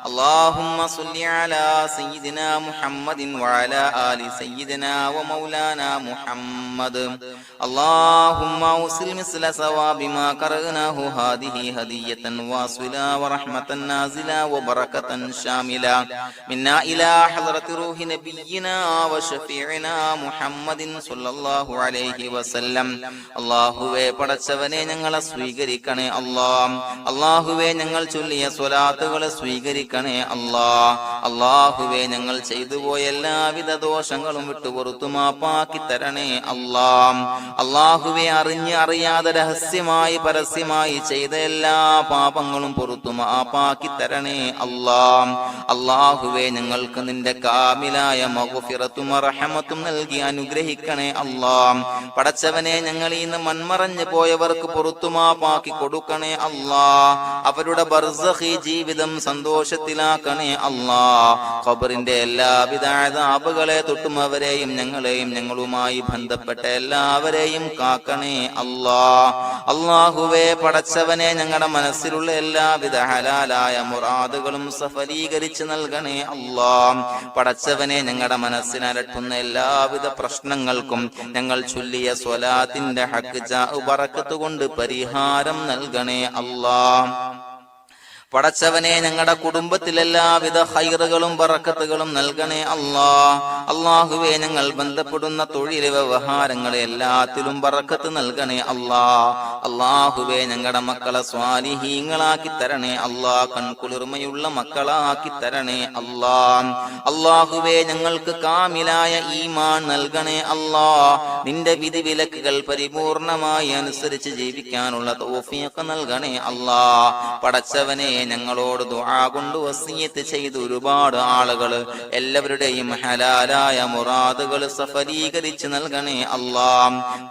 അല്ലാഹുമ്മ സ്വല്ലി അലാ സയ്യിദിനാ മുഹമ്മദിൻ വഅലാ ആലി സയ്യിദിനാ വമൗലാനാ മുഹമ്മദ്. അല്ലാഹുമ്മ ഉസിൽ മിസ്ല സവാബി മാ ഖറഅനാഹു ഹാദിഹി ഹദിയതൻ വാസിലാ വറഹ്മതൻ നാസിലാ വബറകതൻ ശാമിലാ മിന്നാ ഇലാ ഹളറത്തി റൂഹി നബിയിനാ വശഫീഇനാ മുഹമ്മദിൻ സ്വല്ലല്ലാഹു അലൈഹി വസല്ലം. അല്ലാഹുവേ, പടച്ചവനെ ഞങ്ങളെ സ്വീകരിക്കണേ അല്ലാ. അല്ലാഹുവേ, ഞങ്ങൾ ചൊല്ലിയ സ്വലാത്തുകളെ സ്വീകരിക്കണേ അല്ലാ. അല്ലാഹുവേ, ഞങ്ങൾ ചെയ്തു പോയ എല്ലാവിധ ദോഷങ്ങളും വിട്ടുപുറത്തു മാപ്പാക്കി തരണേ അല്ലാ. അല്ലാഹുവേ, അറിഞ്ഞ് അറിയാതെ രഹസ്യമായി പരസ്യമായി ചെയ്ത എല്ലാ പാപങ്ങളും പുറത്തു മാപ്പാക്കി തരണേ അല്ലാ. അല്ലാഹുവേ, ഞങ്ങൾക്ക് നിന്റെ കാമിലായ മഗ്ഫിറത്തും റഹ്മത്തും നൽകി അനുഗ്രഹിക്കണേ അല്ലാ. പടച്ചവനെ, ഞങ്ങൾ ഇന്ന് മൺമറഞ്ഞു പോയവർക്ക് പുറത്തുമാപ്പാക്കി കൊടുക്കണേ അല്ലാ. അവരുടെ ബർസഖി ജീവിതം സന്തോഷത്തിലാക്കണേ അല്ലാ. ഖബറിന്റെ എല്ലാവിധ അദാബുകളെ തൊട്ടും അവരെയും ഞങ്ങളെയും ഞങ്ങളുമായി ബന്ധപ്പെട്ട എല്ലാവരെയും കാക്കണേ അല്ലാ. അല്ലാഹുവേ, പടച്ചവനെ, ഞങ്ങളുടെ മനസ്സിലുള്ള എല്ലാവിധ ഹലാലായ മുറാദുകളും സഫലീകരിച്ച് നൽകണേ അല്ലാ. പടച്ചവനെ, ഞങ്ങളുടെ മനസ്സിനലട്ടുന്ന എല്ലാവിധ പ്രശ്നങ്ങൾക്കും ഞങ്ങൾ ചൊല്ലിയ സ്വലാത്തിന്റെ ഹഖ് ജാ ബറക്കത്ത് കൊണ്ട് പരിഹാരം നൽകണേ അല്ലാ. പടച്ചവനെ, ഞങ്ങളുടെ കുടുംബത്തിൽ എല്ലാവിധ ഖൈറുകളും ബറക്കത്തുകളും നൽകണേ അല്ലാ. അല്ലാഹുവേ, ഞങ്ങൾ ബന്ധപ്പെടുന്ന തൊഴിൽ വ്യവഹാരങ്ങളെ എല്ലാത്തിലും ബറക്കത്ത് നൽകണേ അല്ലാ. അല്ലാഹുവേ, ഞങ്ങളുടെ മക്കളെ സ്വാലിഹീങ്ങളാക്കി തരണേ അല്ലാ. കൺകുളിർമയുള്ള മക്കളാക്കി തരണേ അല്ലാ. അല്ലാഹുവേ, ഞങ്ങൾക്ക് കാമിലായ ഈമാൻ നൽകണേ അല്ലാ. നിന്റെ വിധി വിലക്കുകൾ പരിപൂർണമായി അനുസരിച്ച് ജീവിക്കാനുള്ള തൗഫീഖ് നൽകണേ അല്ലാ. പടച്ചവനെ, ഞങ്ങളോട് ദുആ കൊണ്ട് വസിയത്ത് ചെയ്ത് ഒരുപാട് ആളുകൾ എല്ലാവരുടെയും ഹലാലായ മുറാദുകൾ സഫലീകരിച്ച് നൽകണേ അല്ലാ.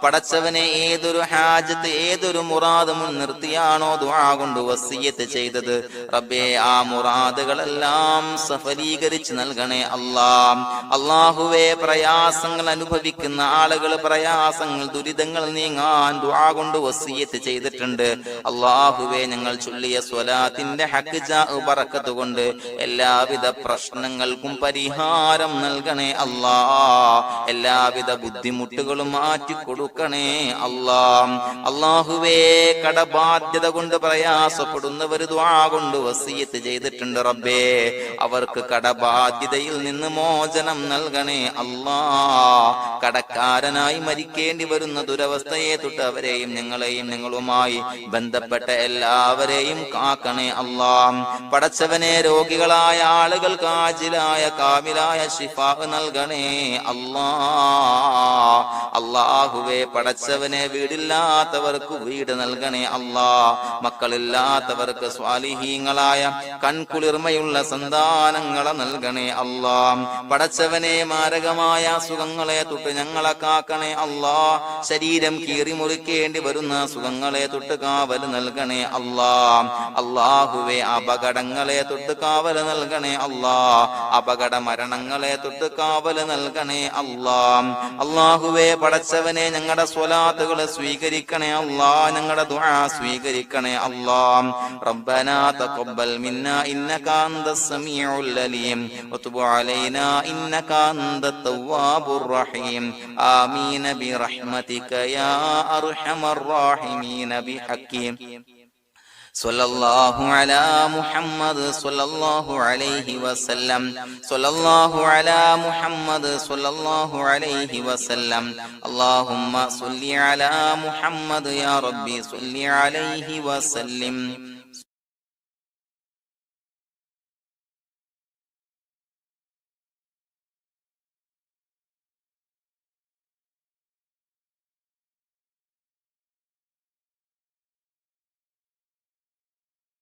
പടച്ചവനെ, ഏതൊരു ഹാജത്ത് ഏതൊരു മുറാദ് മുൻനിർത്തിയാണോ ദുആ കൊണ്ട് വസിയത്ത് ചെയ്തത്, റബ്ബേ, ആ മുറാദുകളെല്ലാം സഫലീകരിച്ച് നൽകണേ അല്ലാ. അല്ലാഹുവേ, പ്രയാസങ്ങൾ അനുഭവിക്കുന്ന ആളുകൾ പ്രയാസങ്ങൾ ദുരിതങ്ങൾ നീങ്ങാൻ ദുആ കൊണ്ട് വസിയത്ത് ചെയ്തിട്ടുണ്ട്. അല്ലാഹുവേ, ഞങ്ങൾ ചൊല്ലിയ സ്വലാത്തിന്റെ ഹഖ് ജാ ബറക്കത്ത് കൊണ്ട് എല്ലാവിധ പ്രശ്നങ്ങൾക്കും പരിഹാരം നൽകണേ അല്ലാ. എല്ലാവിധ ബുദ്ധിമുട്ടുകളും മാറ്റിക്കൊടുക്കണേ അല്ലാ. അല്ലാഹുവേ, കടബാധ്യത കൊണ്ട് പ്രയാസപ്പെടുന്നവർ ദുആ കൊണ്ട് വസിയത്ത് ചെയ്തിട്ടുണ്ട്. റബ്ബേ, അവർക്ക് കടബാധ്യതയിൽ നിന്ന് മോചനം നൽകണേ അല്ലാ. കടക്കാരനായി മരിക്കേണ്ടി വരുന്ന ദുരവസ്ഥയെ തൊട്ട് അവരെയും ഞങ്ങളെയും ഞങ്ങളുമായി ബന്ധപ്പെട്ട എല്ലാവരെയും കാക്കണേ അല്ലാ. അല്ലാഹ്. പടച്ചവനെ രോഗികളായ ആളുകൾക്ക് ആജിലായ കാമിലായ ശിഫാ നൽകണേ അല്ലാഹ്. അല്ലാഹുവേ പടച്ചവനെ വീടില്ലാത്തവർക്ക് വീട് നൽകണേ അല്ലാഹ്. മക്കളില്ലാത്തവർക്ക് സ്വാലിഹീങ്ങളായ കൺകുളിർമയുള്ള സന്താനങ്ങളെ നൽകണേ അല്ലാഹ്. പടച്ചവനെ മാരകമായ അസുഖങ്ങളെ തൊട്ട് ഞങ്ങളെ കാക്കണേ അല്ലാഹ്. ശരീരം കീറി മുറിക്കേണ്ടി വരുന്ന അസുഖങ്ങളെ തൊട്ട് കാവൽ നൽകണേ അല്ലാഹ്. അല്ലാഹുവേ അപകടങ്ങളെ തൊട്ട് കാവൽ നൽകണേ അല്ലാഹ്. അപകട മരണങ്ങളെ തൊട്ട് കാവൽ നൽകണേ അല്ലാഹ്. അല്ലാഹുവേ പടച്ചവനെ ഞങ്ങളുടെ സ്വലാത്തുകൾ സ്വീകരിക്കണേ അല്ലാഹ്. ഞങ്ങളുടെ ദുആ സ്വീകരിക്കണേ അല്ലാഹ്. റബ്ബനാ തഖബ്ബൽ മിന്നാ ഇന്നക അൻതസ് സമീഉൽ അലീം വതുബ് അലൈനാ ഇന്നക അൻതത് തവ്വാബുർ റഹീം. ആമീൻ ബിറഹ്മതിക യാ അർഹമർ റഹീമീൻ ബിഹഖി സ്വല്ലല്ലാഹു അലാ മുഹമ്മദ് സ്വല്ലല്ലാഹു അലൈഹി വസല്ലം. സ്വല്ലല്ലാഹു അലാ മുഹമ്മദ് സ്വല്ലല്ലാഹു അലൈഹി വസല്ലം. അല്ലാഹുമ്മ സ്വല്ലി അലാ മുഹമ്മദ് യാ റബ്ബി സ്വല്ലി അലൈഹി വസല്ലം.